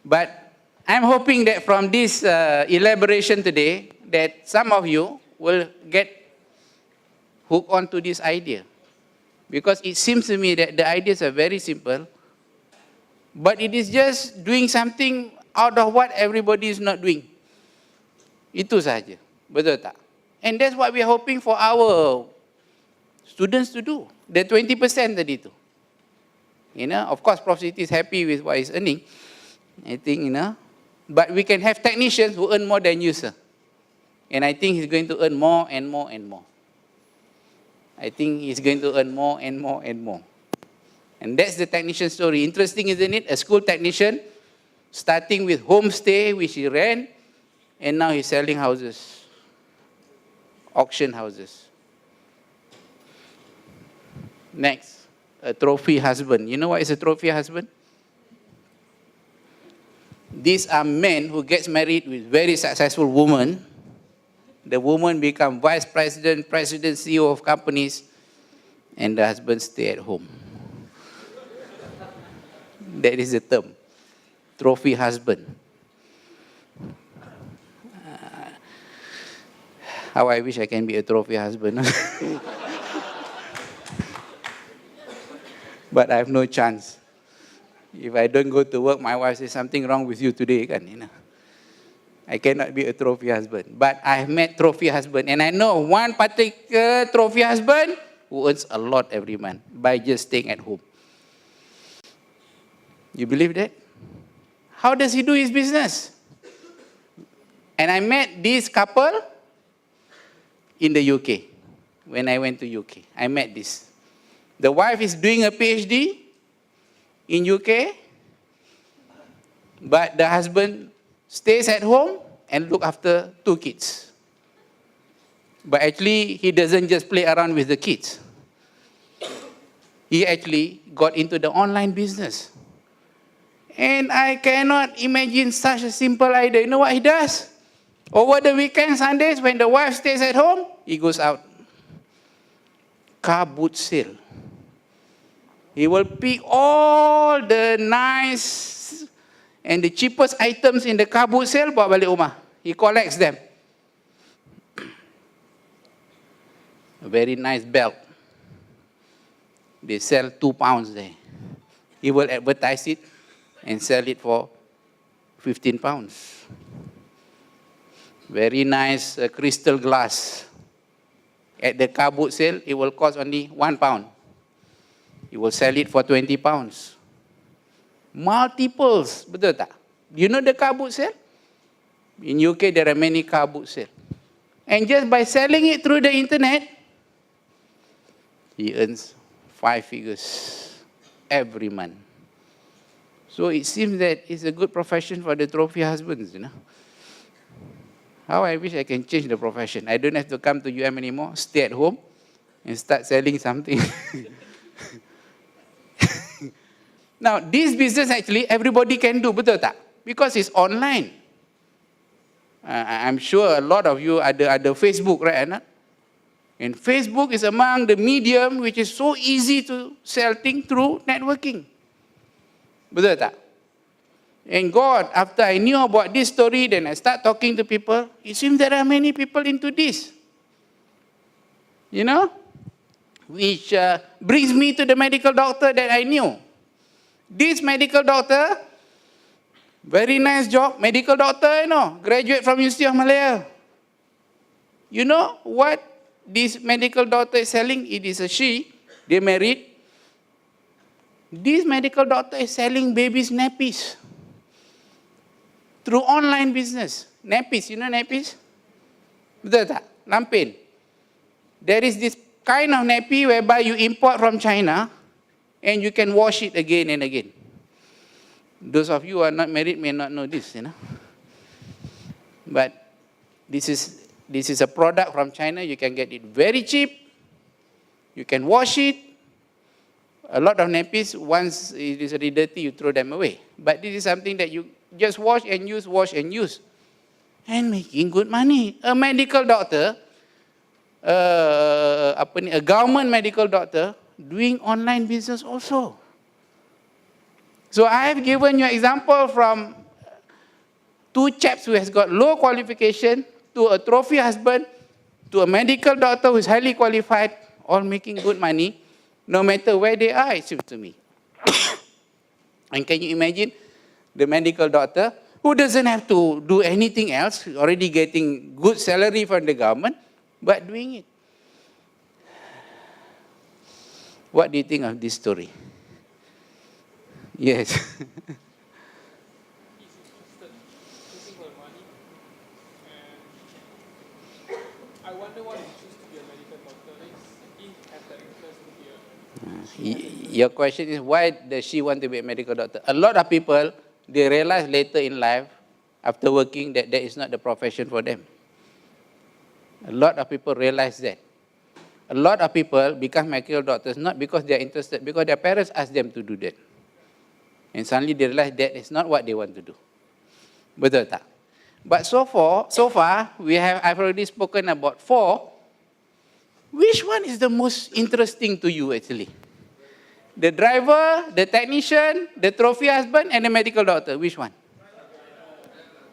But I'm hoping that from this elaboration today, that some of you will get hooked onto this idea. Because it seems to me that the ideas are very simple, but it is just doing something out of what everybody is not doing. Itu saja. Betul tak? And that's what we are hoping for our students to do. The 20% tadi tu. You know, of course, Prof. Siti is happy with what he's earning. I think, you know, but we can have technicians who earn more than you, sir. And I think he's going to earn more and more and more. I think he's going to earn more and more and more. And that's the technician story. Interesting, isn't it? A school technician, starting with homestay, which he ran, and now he's selling houses, auction houses. Next, a trophy husband. You know what is a trophy husband? These are men who gets married with very successful women. The woman become vice president, president, CEO of companies, and the husband stay at home. That is the term, trophy husband. How I wish I can be a trophy husband. But I have no chance. If I don't go to work, my wife says something wrong with you today, kan, you know. I cannot be a trophy husband. But I have met trophy husband, and I know one particular trophy husband who earns a lot every month by just staying at home. You believe that? How does he do his business? And I met this couple in the UK. When I went to UK, I met this. The wife is doing a PhD in UK, but the husband stays at home and look after 2 kids. But actually, he doesn't just play around with the kids. He actually got into the online business. And I cannot imagine such a simple idea. You know what he does? Over the weekend, Sundays, when the wife stays at home, he goes out. Car boot sale. He will pick all the nice and the cheapest items in the car boot sale, bawa balik rumah. He collects them. A very nice belt. They sell £2 there. He will advertise it and sell it for £15. Very nice crystal glass. At the car boot sale, it will cost only £1. He will sell it for £20. Multiples, betul tak? You know the car boot sale? In UK, there are many car boot sale. And just by selling it through the internet, he earns 5 figures every month. So it seems that it's a good profession for the trophy husbands, you know. How I wish I can change the profession. I don't have to come to UM anymore, stay at home, and start selling something. Now, this business actually everybody can do, betul tak? Because it's online. I'm sure a lot of you ada Facebook, right, Anna? And Facebook is among the medium which is so easy to sell things through networking. Betul tak? And God, after I knew about this story, then I start talking to people. It seems there are many people into this. You know? Which brings me to the medical doctor that I knew. This medical doctor, very nice job, medical doctor, you know, graduate from University of Malaya. You know what this medical doctor is selling? It is a she, they married. This medical doctor is selling babies' nappies through online business. Nappies, you know nappies? Betul tak? Lampin. There is this kind of nappy whereby you import from China and you can wash it again and again. Those of you who are not married may not know this, you know. But this is a product from China. You can get it very cheap. You can wash it. A lot of nappies, once it is already dirty, you throw them away. But this is something that you just wash and use, and making good money. A medical doctor, a government medical doctor, doing online business also. So I have given you an example from two chaps who has got low qualification, to a trophy husband, to a medical doctor who is highly qualified, all making good money, no matter where they are, it seems to me. And can you imagine the medical doctor who doesn't have to do anything else, already getting good salary from the government, but doing it? What do you think of this story? Yes. I wonder why you choose to be a medical doctor. If have the interest to be a Your question is, why does she want to be a medical doctor? A lot of people, they realize later in life, after working, that that is not the profession for them. A lot of people realize that. A lot of people become medical doctors not because they are interested, because their parents ask them to do that. And suddenly they realize that is not what they want to do. Betul tak? But so far, I've already spoken about 4. Which one is the most interesting to you actually? The driver, the technician, the trophy husband, and the medical doctor. Which one?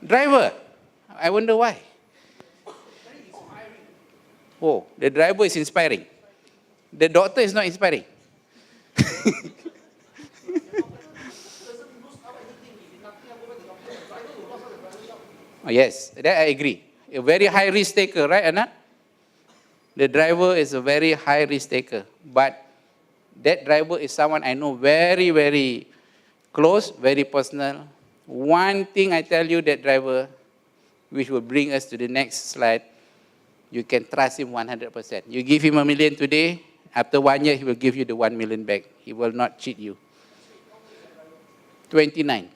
Driver. I wonder why. Oh, the driver is inspiring. The doctor is not inspiring. Oh, yes, that I agree. A very high risk taker, right, Anna? The driver is a very high risk taker. But that driver is someone I know very, very close, very personal. One thing I tell you, that driver, which will bring us to the next slide, you can trust him 100%. You give him $1 million today, after 1 year, he will give you the 1 million back. He will not cheat you. 29.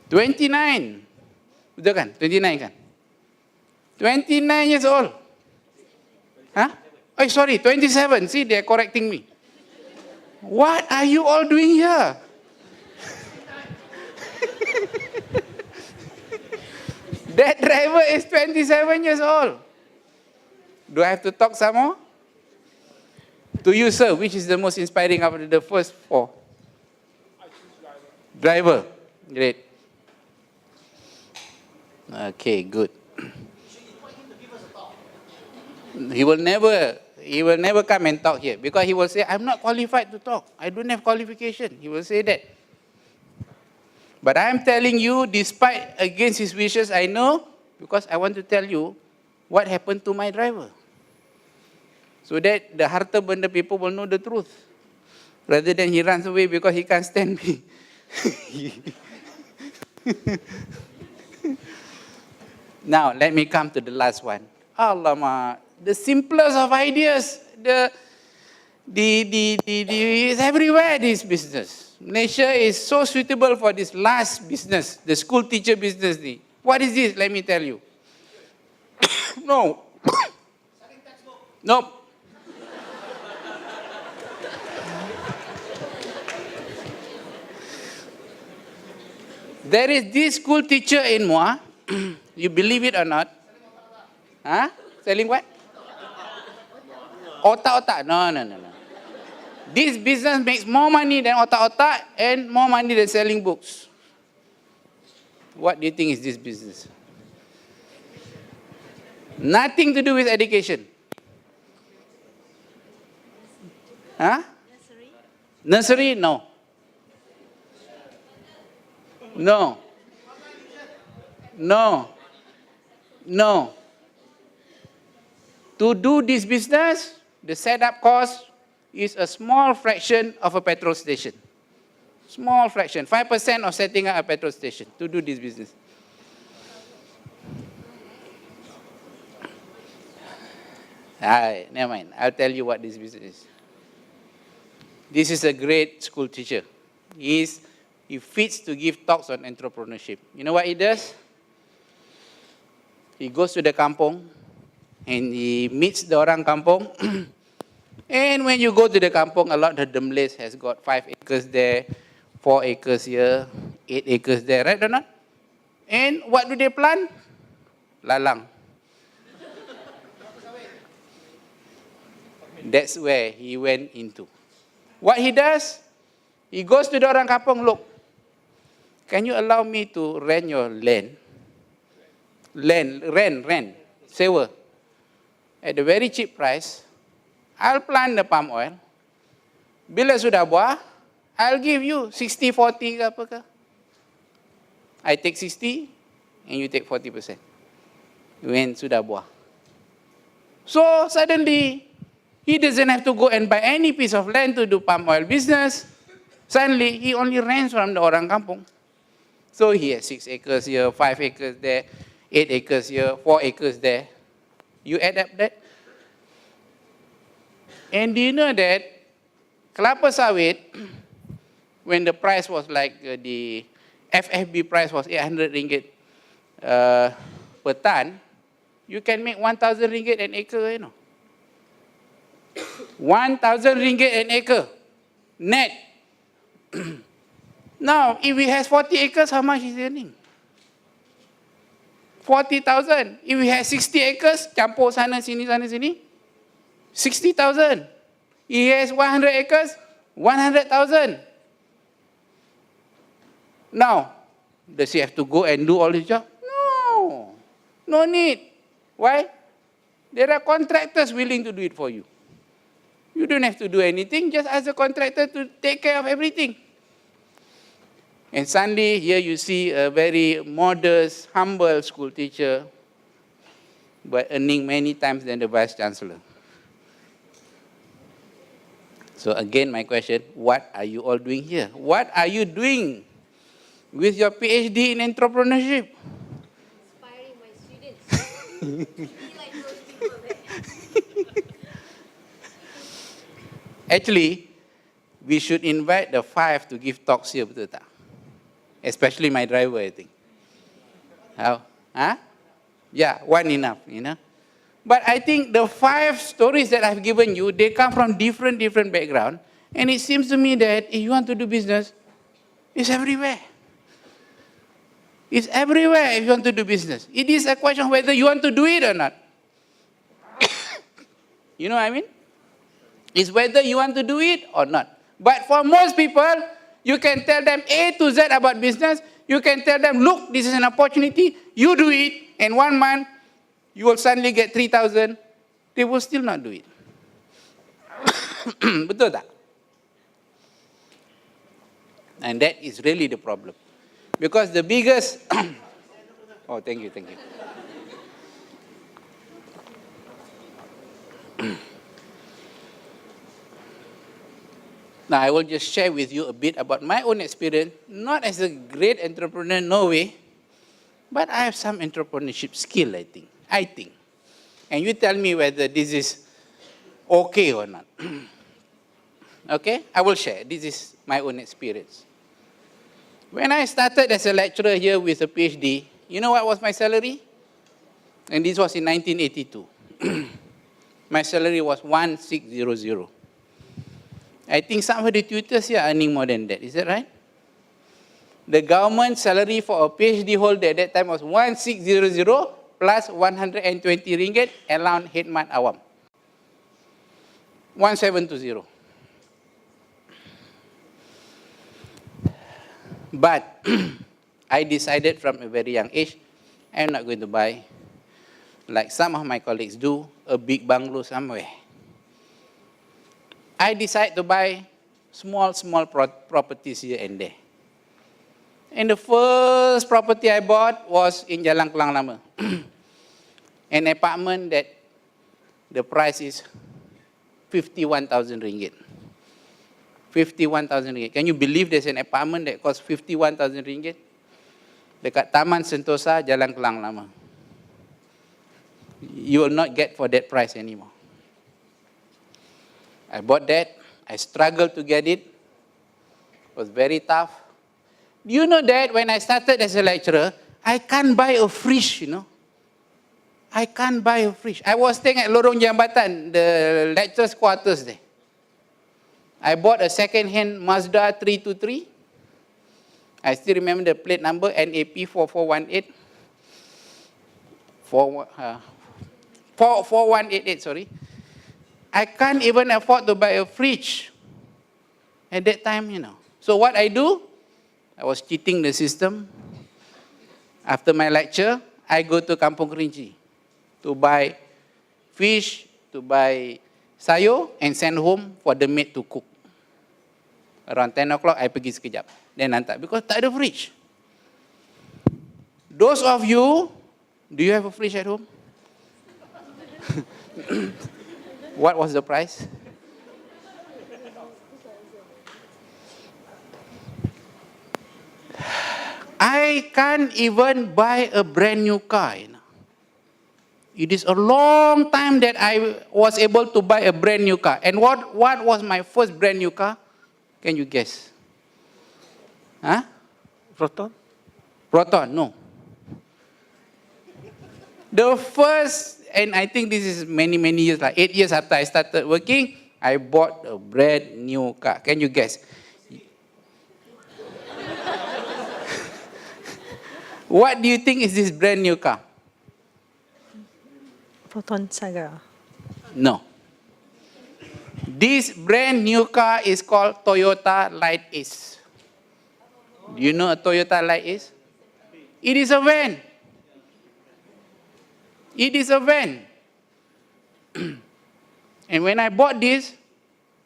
29. Betul kan? 29 kan? 29 years old. Huh? Oh, sorry, 27. See, they're correcting me. What are you all doing here? That driver is 27 years old. Do I have to talk some more? To you, sir, which is the most inspiring out of the first 4? I choose Driver. driver. Great. Okay, good. He will never come and talk here, because he will say, I'm not qualified to talk. I don't have qualification. He will say that. But I am telling you, despite against his wishes, I know, because I want to tell you what happened to my driver. So that the harta benda people will know the truth. Rather than he runs away because he can't stand me. Now, let me come to the last one. Alamak, the simplest of ideas, is everywhere, this business. Malaysia is so suitable for this last business, the school teacher business. What is this? Let me tell you. No. Nope. There is this school teacher in Muar. You believe it or not? Huh? Selling what? Otak-otak. No. This business makes more money than otak-otak and more money than selling books. What do you think is this business? Nothing to do with education. Huh? Nursery? No. No. To do this business, the setup cost is a small fraction of a petrol station. Small fraction, 5% of setting up a petrol station to do this business. Never mind, I'll tell you what this business is. This is a great school teacher. He fits to give talks on entrepreneurship. You know what he does? He goes to the kampong and he meets the orang kampong. And when you go to the kampong, a lot of the Malays has got 5 acres there, 4 acres here, 8 acres there, right or not? And what do they plant? Lalang. That's where he went into. What he does? He goes to the orang kampong, look, can you allow me to rent your land? Rent, sewa. At a very cheap price, I'll plant the palm oil. Bila sudah buah, I'll give you 60-40 ke apa ke. I take 60 and you take 40% when sudah buah. So suddenly, he doesn't have to go and buy any piece of land to do palm oil business. Suddenly, he only rents from the orang kampung. So he has 6 acres here, 5 acres there, 8 acres here, 4 acres there. You add up that. And do you know that kelapa sawit, when the price was like the FFB price was 800 ringgit per ton, you can make 1,000 ringgit an acre, you know. 1,000 ringgit an acre, net. Now, if he has 40 acres, how much is he earning? 40,000. If he has 60 acres, campur sana sini, 60,000. He has 100 acres, 100,000. Now, does he have to go and do all his job? No, no need. Why? There are contractors willing to do it for you. You don't have to do anything, just ask the contractor to take care of everything. And suddenly, here you see a very modest, humble school teacher, but earning many times than the Vice Chancellor. So again, my question, what are you all doing here? What are you doing with your PhD in entrepreneurship? Inspiring my students. Be like those people there. Actually, we should invite the 5 to give talks here, betul tak? Especially my driver, I think. How? Huh? Yeah, one enough, you know. But I think the 5 stories that I've given you, they come from different background. And it seems to me that if you want to do business, it's everywhere. It's everywhere if you want to do business. It is a question of whether you want to do it or not. You know what I mean? It's whether you want to do it or not. But for most people, you can tell them A to Z about business. You can tell them, look, this is an opportunity. You do it. In 1 month, you will suddenly get 3,000. They will still not do it. Betul tak? And that is really the problem. Because the biggest... Oh, thank you. Now, I will just share with you a bit about my own experience, not as a great entrepreneur, no way, but I have some entrepreneurship skill, I think. And you tell me whether this is okay or not. Okay? I will share. This is my own experience. When I started as a lecturer here with a PhD, you know what was my salary? And this was in 1982. My salary was 1,600. I think some of the tutors here are earning more than that. Is that right? The government salary for a PhD holder at that time was 1,600 plus 120 ringgit around Khidmat Awam. 1,720. But I decided from a very young age, I'm not going to buy, like some of my colleagues do, a big bungalow somewhere. I decided to buy small properties here and there. And the first property I bought was in Jalan Klang Lama. An apartment that the price is 51,000 ringgit. 51,000 ringgit. Can you believe there's an apartment that costs 51,000 ringgit? Dekat Taman Sentosa, Jalan Klang Lama. You will not get for that price anymore. I bought that. I struggled to get it. It was very tough. Do you know that when I started as a lecturer, I can't buy a fridge, you know. I can't buy a fridge. I was staying at Lorong Jambatan, the lecturers' quarters there. I bought a second-hand Mazda 323. I still remember the plate number, NAP 4418. 4188, sorry. I can't even afford to buy a fridge at that time, you know. So what I do, I was cheating the system. After my lecture, I go to Kampung Kerinci to buy fish, to buy sayur, and send home for the maid to cook. Around 10 o'clock, I pergi sekejap. Then hantar, because tak ada fridge. Those of you, do you have a fridge at home? What was the price? I can't even buy a brand new car. It is a long time that I was able to buy a brand new car. And what was my first brand new car? Can you guess? Huh? Proton? Proton, no. The first, and I think this is many years, like 8 years after I started working, I bought a brand new car. Can you guess? What do you think is this brand new car? Proton Saga. No. This brand new car is called Toyota Light Ace. Do you know a Toyota Light Ace? It is a van. It is a van. And when I bought this,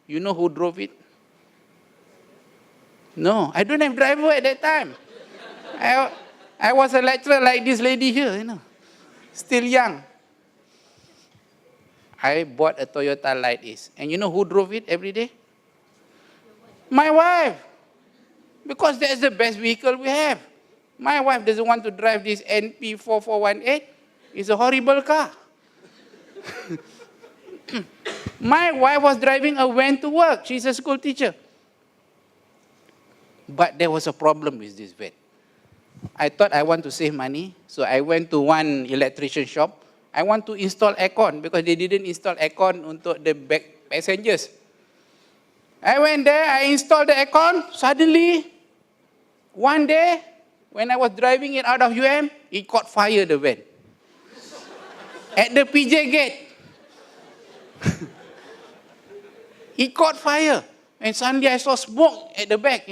you know who drove it? No, I don't have driver at that time. I was a lecturer like this lady here, still young. I bought a Toyota Light Ace. And you know who drove it every day? My wife. Because that's the best vehicle we have. My wife doesn't want to drive this NP4418. It's a horrible car. My wife was driving a van to work. She's a school teacher. But there was a problem with this van. I thought I want to save money, so I went to one electrician shop. I want to install aircon because they didn't install aircon untuk the back passengers. I went there, I installed the aircon. Suddenly, one day, when I was driving it out of UM, it caught fire, the van. At the PJ gate. It caught fire. And suddenly I saw smoke at the back,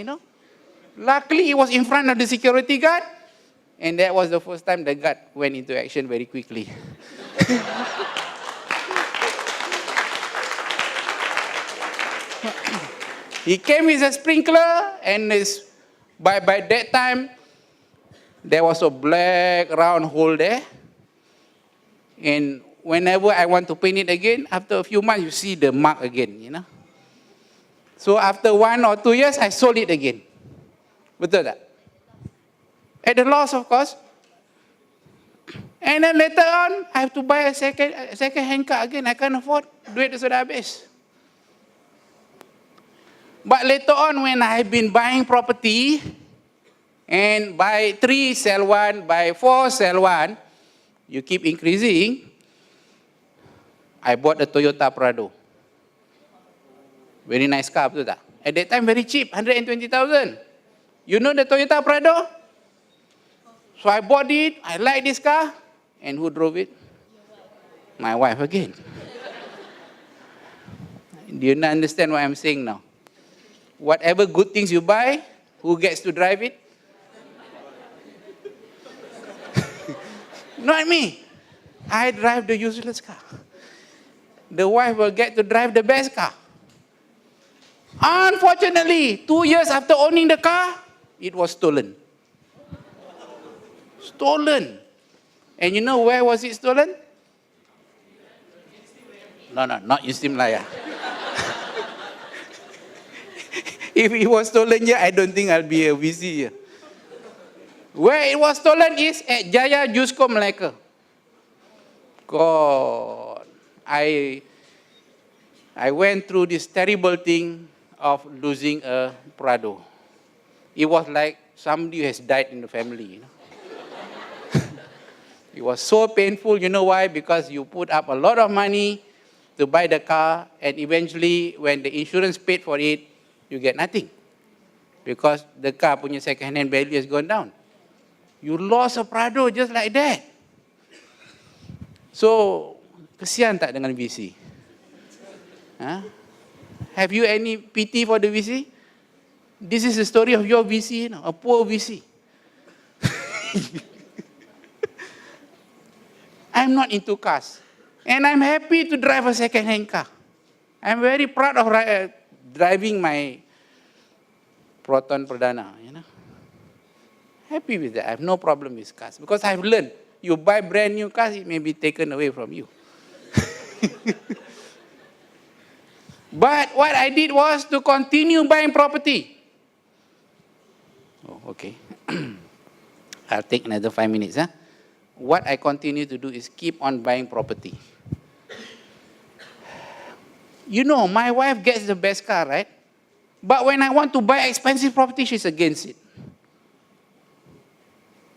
Luckily, it was in front of the security guard. And that was the first time the guard went into action very quickly. He came with a sprinkler, and by that time, there was a black round hole there. And whenever I want to paint it again, after a few months, you see the mark again, So after 1 or 2 years, I sold it again. Betul tak? At a loss, of course. And then later on, I have to buy a second-hand car again. I can't afford. Duit sudah habis. But later on, when I have been buying property, and buy 3, sell 1, buy 4, sell 1, you keep increasing, I bought a Toyota Prado. Very nice car, betul tak? At that time, very cheap, 120,000. You know the Toyota Prado? So I bought it, I like this car, and who drove it? My wife again. Do you not understand what I'm saying now? Whatever good things you buy, who gets to drive it? Not me. I drive the useless car. The wife will get to drive the best car. Unfortunately, 2 years after owning the car, it was stolen. Stolen. And you know where was it stolen? No, not Istim Laya. If it was stolen here, I don't think I'll be a VC here. Where it was stolen is at Jaya Jusko Melaka. God, I went through this terrible thing of losing a Prado. It was like somebody has died in the family. It was so painful. You know why? Because you put up a lot of money to buy the car, and eventually when the insurance paid for it, you get nothing. Because the car punya second-hand value has gone down. You lost a Prado just like that. So, kesian tak dengan VC? Have you any pity for the VC? This is the story of your VC, a poor VC. I'm not into cars. And I'm happy to drive a second-hand car. I'm very proud of driving my Proton Perdana, Happy with that. I have no problem with cars. Because I've learned, you buy brand new cars, it may be taken away from you. But what I did was to continue buying property. Oh, okay. I'll take another 5 minutes. What I continue to do is keep on buying property. My wife gets the best car, right? But when I want to buy expensive property, she's against it.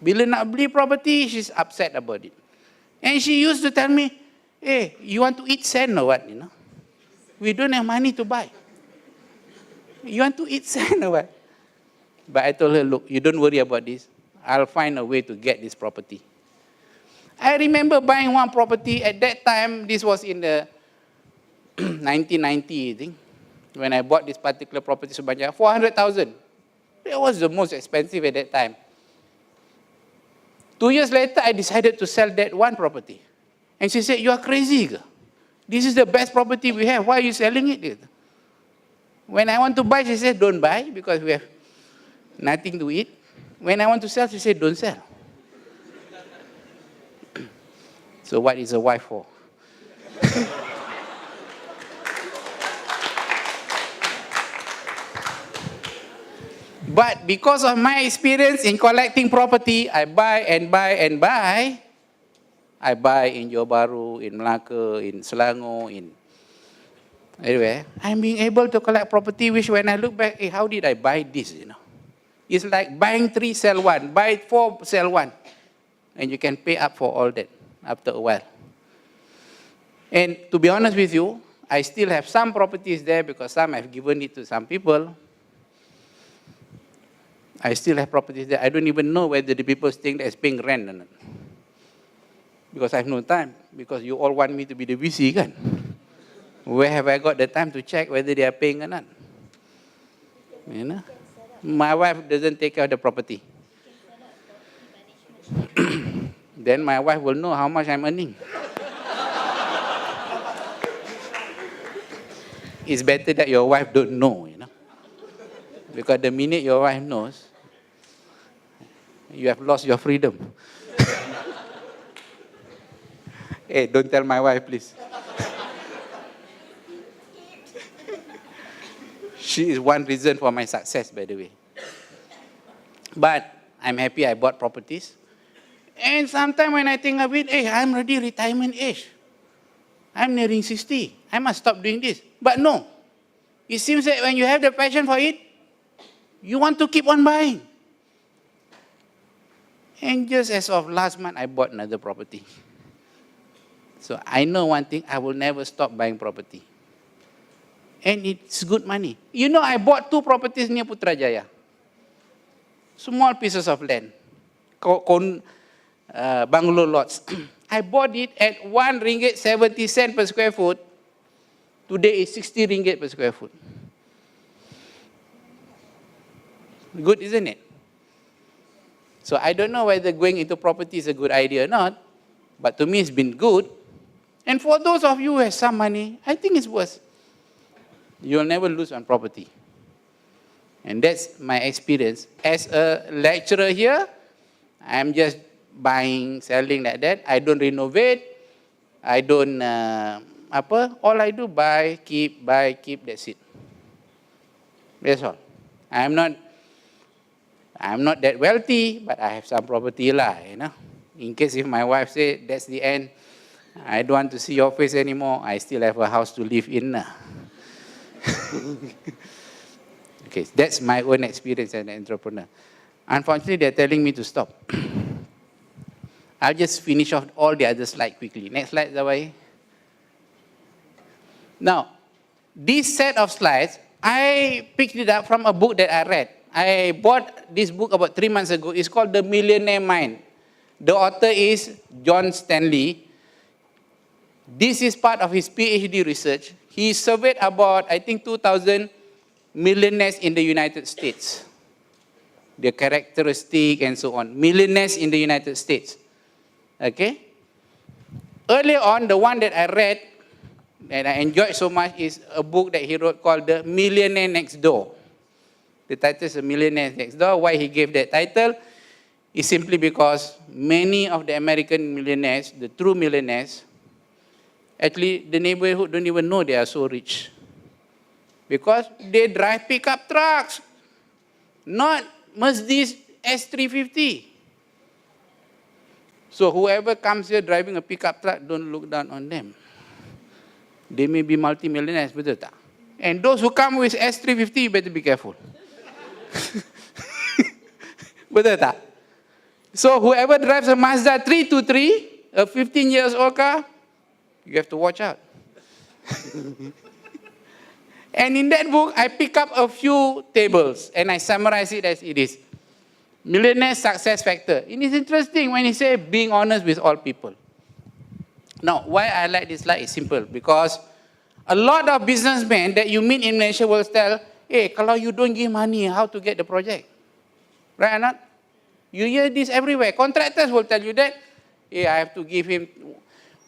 Bila nak beli property, she's upset about it. And she used to tell me, hey, you want to eat sand or what, We don't have money to buy. You want to eat sand or what? But I told her, look, you don't worry about this. I'll find a way to get this property. I remember buying one property. At that time, this was in the 1990, I think, when I bought this particular property, sebanyak 400,000. It was the most expensive at that time. 2 years later, I decided to sell that one property. And she said, you are crazy, girl. This is the best property we have. Why are you selling it? When I want to buy, she said, don't buy, because we have nothing to eat. When I want to sell, she said, don't sell. So what is a wife for? But because of my experience in collecting property, I buy and buy and buy. I buy in Johor Bahru, in Melaka, in Selangor, in everywhere. I'm being able to collect property, which when I look back, hey, how did I buy this, It's like buying 3, sell 1. Buy 4, sell 1. And you can pay up for all that after a while. And to be honest with you, I still have some properties there because some I've given it to some people. I still have properties there. I don't even know whether the people think that's paying rent or not. Because I have no time. Because you all want me to be the VC, kan? Where have I got the time to check whether they are paying or not? My wife doesn't take care of the property. Then my wife will know how much I'm earning. It's better that your wife don't know, Because the minute your wife knows, you have lost your freedom. Hey, don't tell my wife, please. She is one reason for my success, by the way. But I'm happy I bought properties. And sometimes when I think of it, hey, I'm already retirement age. I'm nearing 60. I must stop doing this. But no. It seems that when you have the passion for it, you want to keep on buying. And just as of last month, I bought another property. So I know one thing, I will never stop buying property. And it's good money. I bought 2 properties near Putrajaya. Small pieces of land. Bungalow lots. I bought it at RM1.70 per square foot. Today is RM60 per square foot. Good, isn't it? So I don't know whether going into property is a good idea or not, but to me it's been good. And for those of you who have some money, I think it's worth. You'll never lose on property. And that's my experience. As a lecturer here, I'm just buying, selling like that. I don't renovate. I don't, all I do, buy, keep, that's it. That's all. I'm not that wealthy, but I have some property lah, In case if my wife say, that's the end, I don't want to see your face anymore, I still have a house to live in. Okay, that's my own experience as an entrepreneur. Unfortunately, they're telling me to stop. I'll just finish off all the other slides quickly. Next slide, Zawai. Now, this set of slides, I picked it up from a book that I read. I bought this book about 3 months ago. It's called The Millionaire Mind. The author is John Stanley. This is part of his PhD research. He surveyed about, I think, 2,000 millionaires in the United States. Their characteristic and so on. Millionaires in the United States. Okay? Earlier on, the one that I read, that I enjoyed so much, is a book that he wrote called The Millionaire Next Door. The title is The Millionaire Next Door. Why he gave that title is simply because many of the American millionaires, the true millionaires, actually the neighborhood don't even know they are so rich. Because they drive pickup trucks, not Mercedes S350. So whoever comes here driving a pickup truck, don't look down on them. They may be multi-millionaires, betul tak? And those who come with S350, you better be careful. Betul tak? So whoever drives a Mazda 323, a 15 years old car, you have to watch out. And in that book, I pick up a few tables and I summarize it as it is. Millionaire success factor. It is interesting when he say being honest with all people. Now, why I like this slide is simple. Because a lot of businessmen that you meet in Malaysia will tell, hey, kalau you don't give money, how to get the project? Right or not? You hear this everywhere. Contractors will tell you that, hey, I have to give him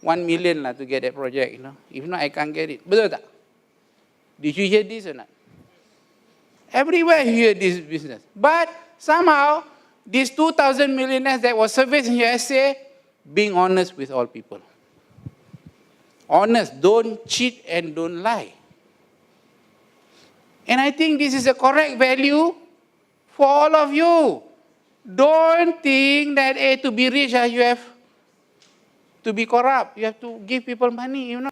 1 million to get that project. You know? If not, I can't get it. Betul tak? Did you hear this or not? Everywhere you hear this business. But somehow, these 2,000 millionaires that were surveyed in USA, being honest with all people. Honest, don't cheat and don't lie. And I think this is a correct value for all of you. Don't think that to be rich, you have to be corrupt. You have to give people money, you know.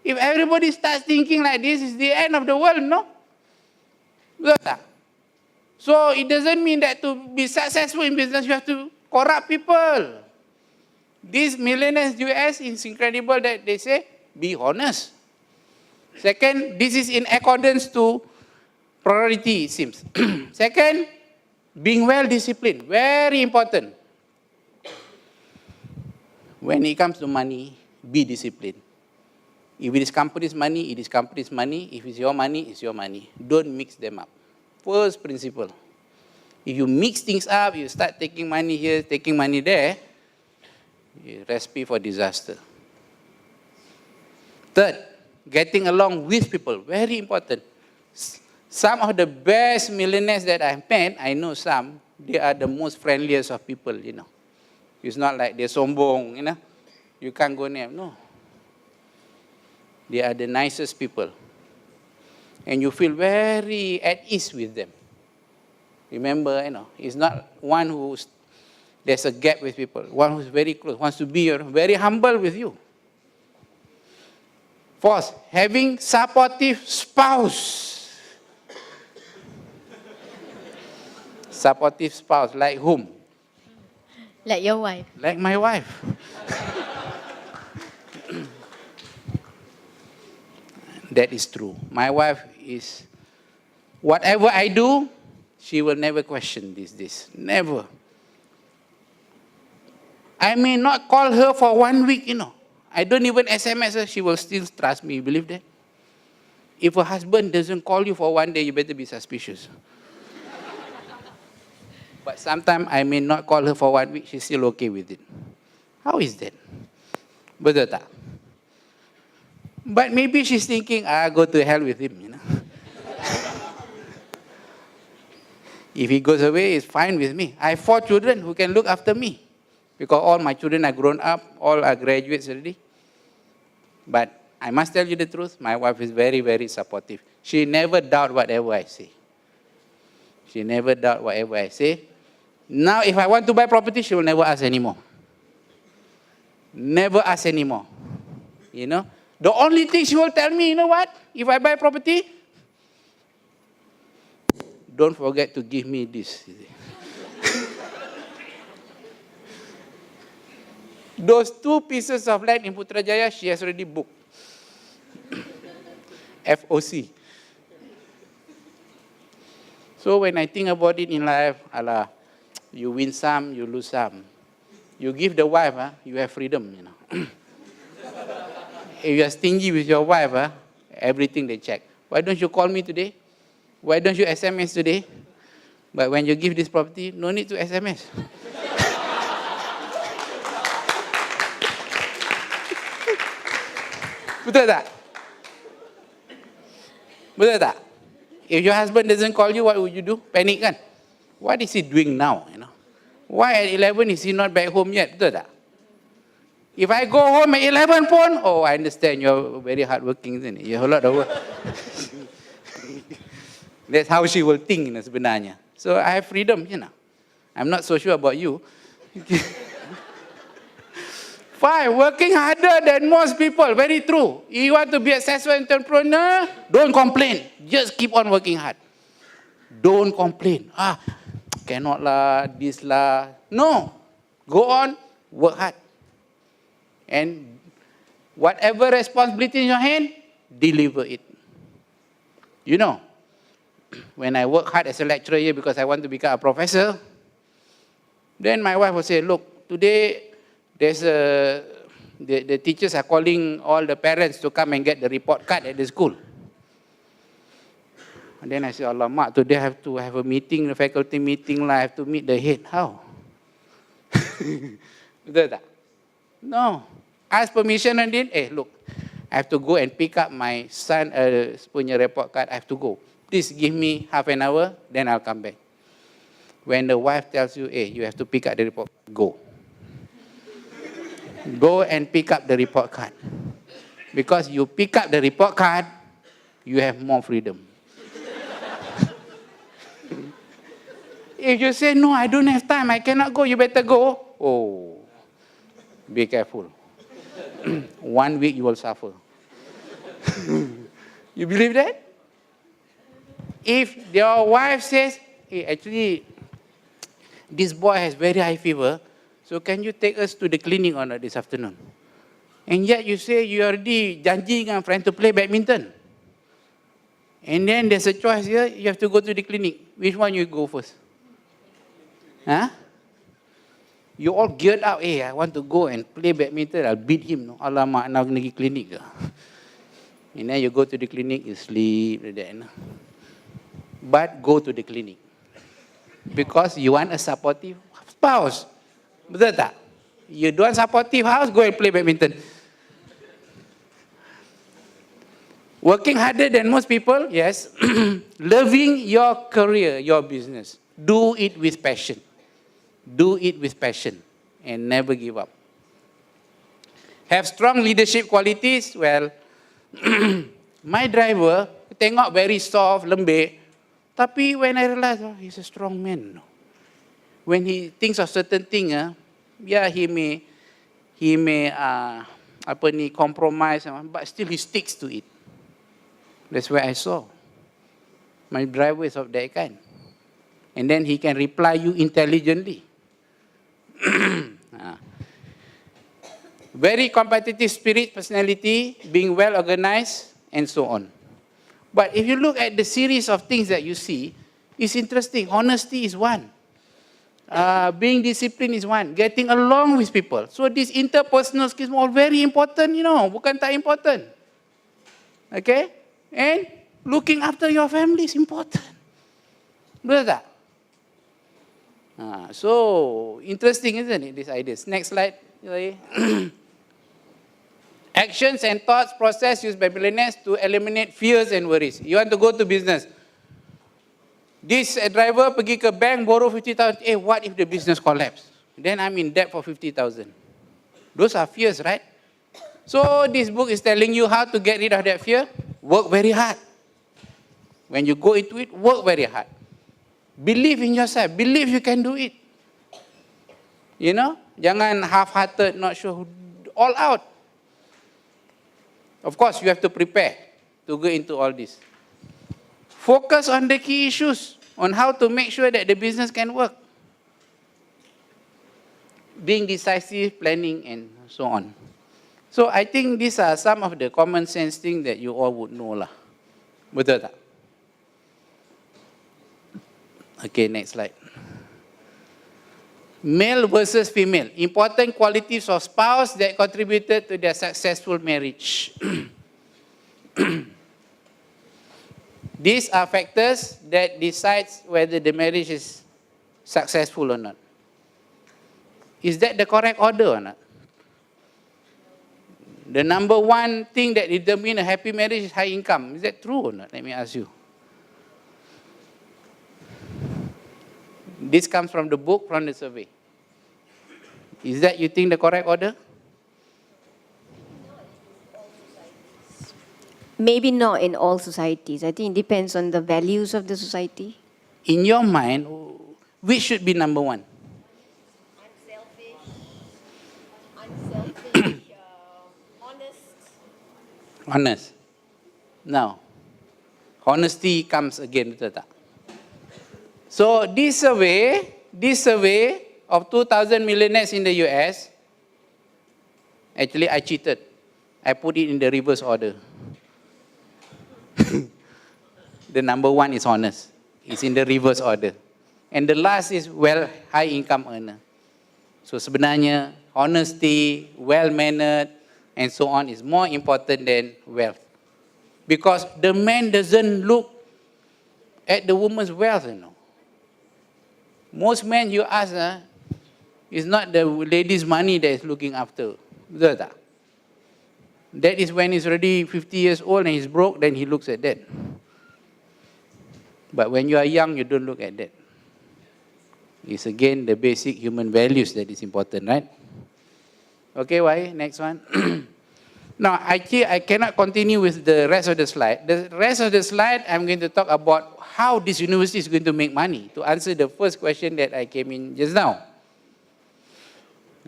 If everybody starts thinking like this, it's the end of the world, no? So it doesn't mean that to be successful in business, you have to corrupt people. These millionaires US, it's incredible that they say, be honest. Second, this is in accordance to priority, it seems. Second, being well disciplined, very important. When it comes to money, be disciplined. If it is company's money, it is company's money. If it's your money, it's your money. Don't mix them up. First principle. If you mix things up, you start taking money here, taking money there, recipe for disaster. Third, getting along with people, very important. Some of the best millionaires that I've met, I know some, they are the most friendliest of people, you know. It's not like they're sombong, you know. You can't go near, no. They are the nicest people. And you feel very at ease with them. Remember, you know, it's not one who's, there's a gap with people. One who's very close, wants to be very humble with you. Fourth, having supportive spouse. Supportive spouse, like whom? Like your wife. Like my wife. That is true. My wife is, whatever I do, she will never question this. Never. I may not call her for 1 week, you know. I don't even SMS her, she will still trust me. You believe that? If a husband doesn't call you for 1 day, you better be suspicious. But sometimes I may not call her for 1 week, she's still okay with it. How is that? Betul tak? But maybe she's thinking, go to hell with him, you know. If he goes away, it's fine with me. I have 4 children who can look after me. Because all my children are grown up, all are graduates already. But I must tell you the truth, my wife is very, very supportive. She never doubt whatever I say. She never doubt whatever I say. Now, if I want to buy property, she will never ask anymore. Never ask anymore. You know? The only thing she will tell me, you know what? If I buy property, don't forget to give me this. Those 2 pieces of land in Putrajaya, she has already booked. FOC. So when I think about it in life, Allah, you win some, you lose some. You give the wife, you have freedom, you know. If you are stingy with your wife, everything they check. Why don't you call me today? Why don't you SMS today? But when you give this property, no need to SMS. Betul tak? Betul tak? If your husband doesn't call you, what would you do? Panic kan? What is he doing now? You know? Why at 11 is he not back home yet? Betul tak? If I go home at 11 pun, oh, I understand you're very hardworking, isn't it? You have a lot of work. That's how she will think sebenarnya. So I have freedom, you know. I'm not so sure about you. Fine, working harder than most people, very true. You want to be a successful entrepreneur, don't complain. Just keep on working hard. Don't complain. Cannot lah, this lah. No, go on, work hard. And whatever responsibility in your hand, deliver it. You know, when I work hard as a lecturer here because I want to become a professor, then my wife will say, look, today the teachers are calling all the parents to come and get the report card at the school. And then I say, alamak, today I have to have a meeting, a faculty meeting, I have to meet the head. How? Betul tak? No. Ask permission and then, look, I have to go and pick up my son punya report card, I have to go. Please give me half an hour, then I'll come back. When the wife tells you, you have to pick up the report, go. Go and pick up the report card. Because you pick up the report card, you have more freedom. If you say, no, I don't have time, I cannot go, you better go. Oh, be careful. 1 week you will suffer. You believe that? If your wife says, actually, this boy has very high fever, so can you take us to the clinic or not this afternoon? And yet you say you already janji dengan friend to play badminton. And then there's a choice here, you have to go to the clinic. Which one you go first? Huh? You all geared up, I want to go and play badminton, I'll beat him. No? Alamak, nak pergi clinic ke? And then you go to the clinic, you sleep, like that. No? But go to the clinic. Because you want a supportive spouse. Betul tak? You don't want supportive house, go and play badminton. Working harder than most people, yes. Loving your career, your business. Do it with passion. Do it with passion and never give up. Have strong leadership qualities. Well, my driver, tengok very soft, lembek. Tapi when I realize, he's a strong man. When he thinks of certain thing, he may compromise, but still he sticks to it. That's where I saw. My driver is of that kind. And then he can reply you intelligently. Very competitive spirit, personality, being well organized, and so on. But if you look at the series of things that you see, it's interesting. Honesty is one. Being disciplined is one. Getting along with people. So these interpersonal skills are all very important, bukan tak important. Okay? And looking after your family is important. Betul tak? So, interesting, isn't it, these ideas? Next slide. Actions and thoughts process used by millionaires to eliminate fears and worries. You want to go to business. This driver pergi ke bank, borrow 50,000. What if the business collapse? Then I'm in debt for 50,000. Those are fears, right? So this book is telling you how to get rid of that fear. Work very hard. When you go into it, work very hard. Believe in yourself. Believe you can do it. Jangan half-hearted, not sure. All out. Of course, you have to prepare to go into all this. Focus on the key issues, on how to make sure that the business can work. Being decisive, planning, and so on. So I think these are some of the common sense things that you all would know lah. Betul tak? Okay, next slide. Male versus female. Important qualities of spouse that contributed to their successful marriage. These are factors that decides whether the marriage is successful or not. Is that the correct order or not? The number one thing that determines a happy marriage is high income. Is that true or not? Let me ask you. This comes from the book, from the survey. Is that, you think, the correct order? Maybe not in all societies. I think it depends on the values of the society. In your mind, which should be number one? Unselfish, honest. Honest. Now, honesty comes again, betul tak? So this survey of 2,000 millionaires in the US, actually I cheated. I put it in the reverse order. The number one is honest. It's in the reverse order. And the last is high income earner. So sebenarnya honesty, well-mannered, and so on is more important than wealth. Because the man doesn't look at the woman's wealth, you know. Most men you ask, it's not the lady's money that is looking after. Betul tak? That is when he's already 50 years old and he's broke, then he looks at that. But when you are young, you don't look at that. It's again the basic human values that is important, right? Okay, why? Next one. Now, actually, I cannot continue with the rest of the slide. The rest of the slide, I'm going to talk about how this university is going to make money, to answer the first question that I came in just now.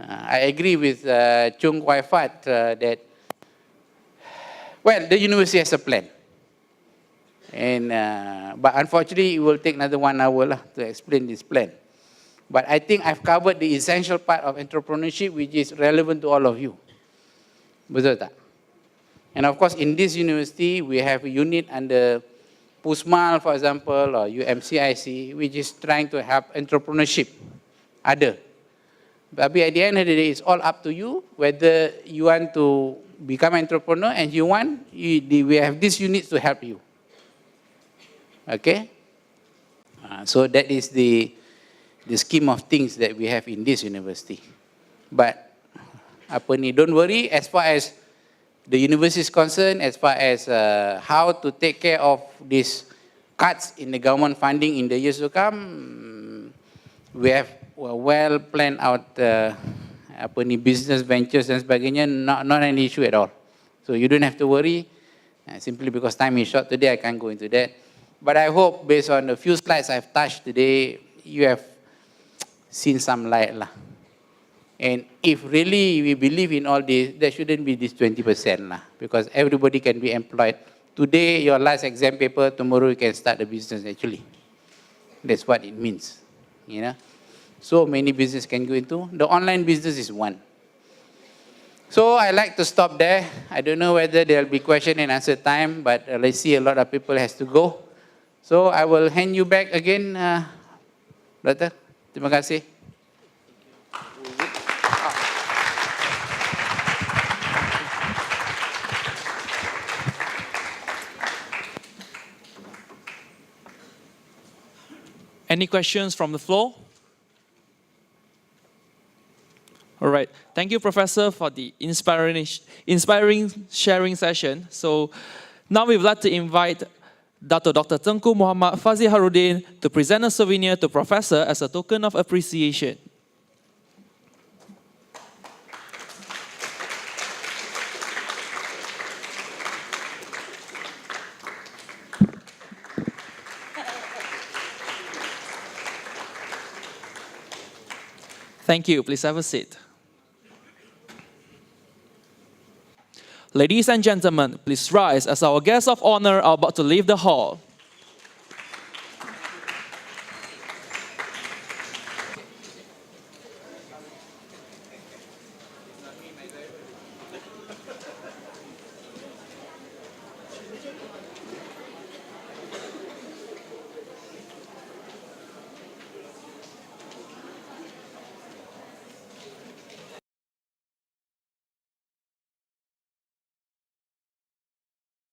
I agree with Chung Kwai Fat that, well, the university has a plan. And, but unfortunately, it will take another 1 hour to explain this plan. But I think I've covered the essential part of entrepreneurship, which is relevant to all of you. Betul tak? And of course, in this university, we have a unit under PUSMAL, for example, or UMCIC, which is trying to help entrepreneurship. Ada. But at the end of the day, it's all up to you whether you want to become an entrepreneur and we have these units to help you. Okay? So that is the scheme of things that we have in this university. But don't worry, as far as the university is concerned, as far as how to take care of these cuts in the government funding in the years to come, we have well planned out business ventures and sebagainya, not an issue at all. So you don't have to worry. Simply because time is short today, I can't go into that. But I hope, based on the few slides I've touched today, you have seen some light. And if really we believe in all this, there shouldn't be this 20%, because everybody can be employed. Today, your last exam paper, tomorrow you can start a business actually. That's what it means. You know? So many businesses can go into. The online business is one. So I like to stop there. I don't know whether there will be question and answer time, but let's see, a lot of people has to go. So I will hand you back again, brother. Terima kasih. Any questions from the floor? All right. Thank you, Professor, for the inspiring sharing session. So now we would like to invite Dr. Tengku Muhammad Fazil Harudin to present a souvenir to Professor as a token of appreciation. Thank you. Please have a seat. Ladies and gentlemen, please rise as our guests of honor are about to leave the hall.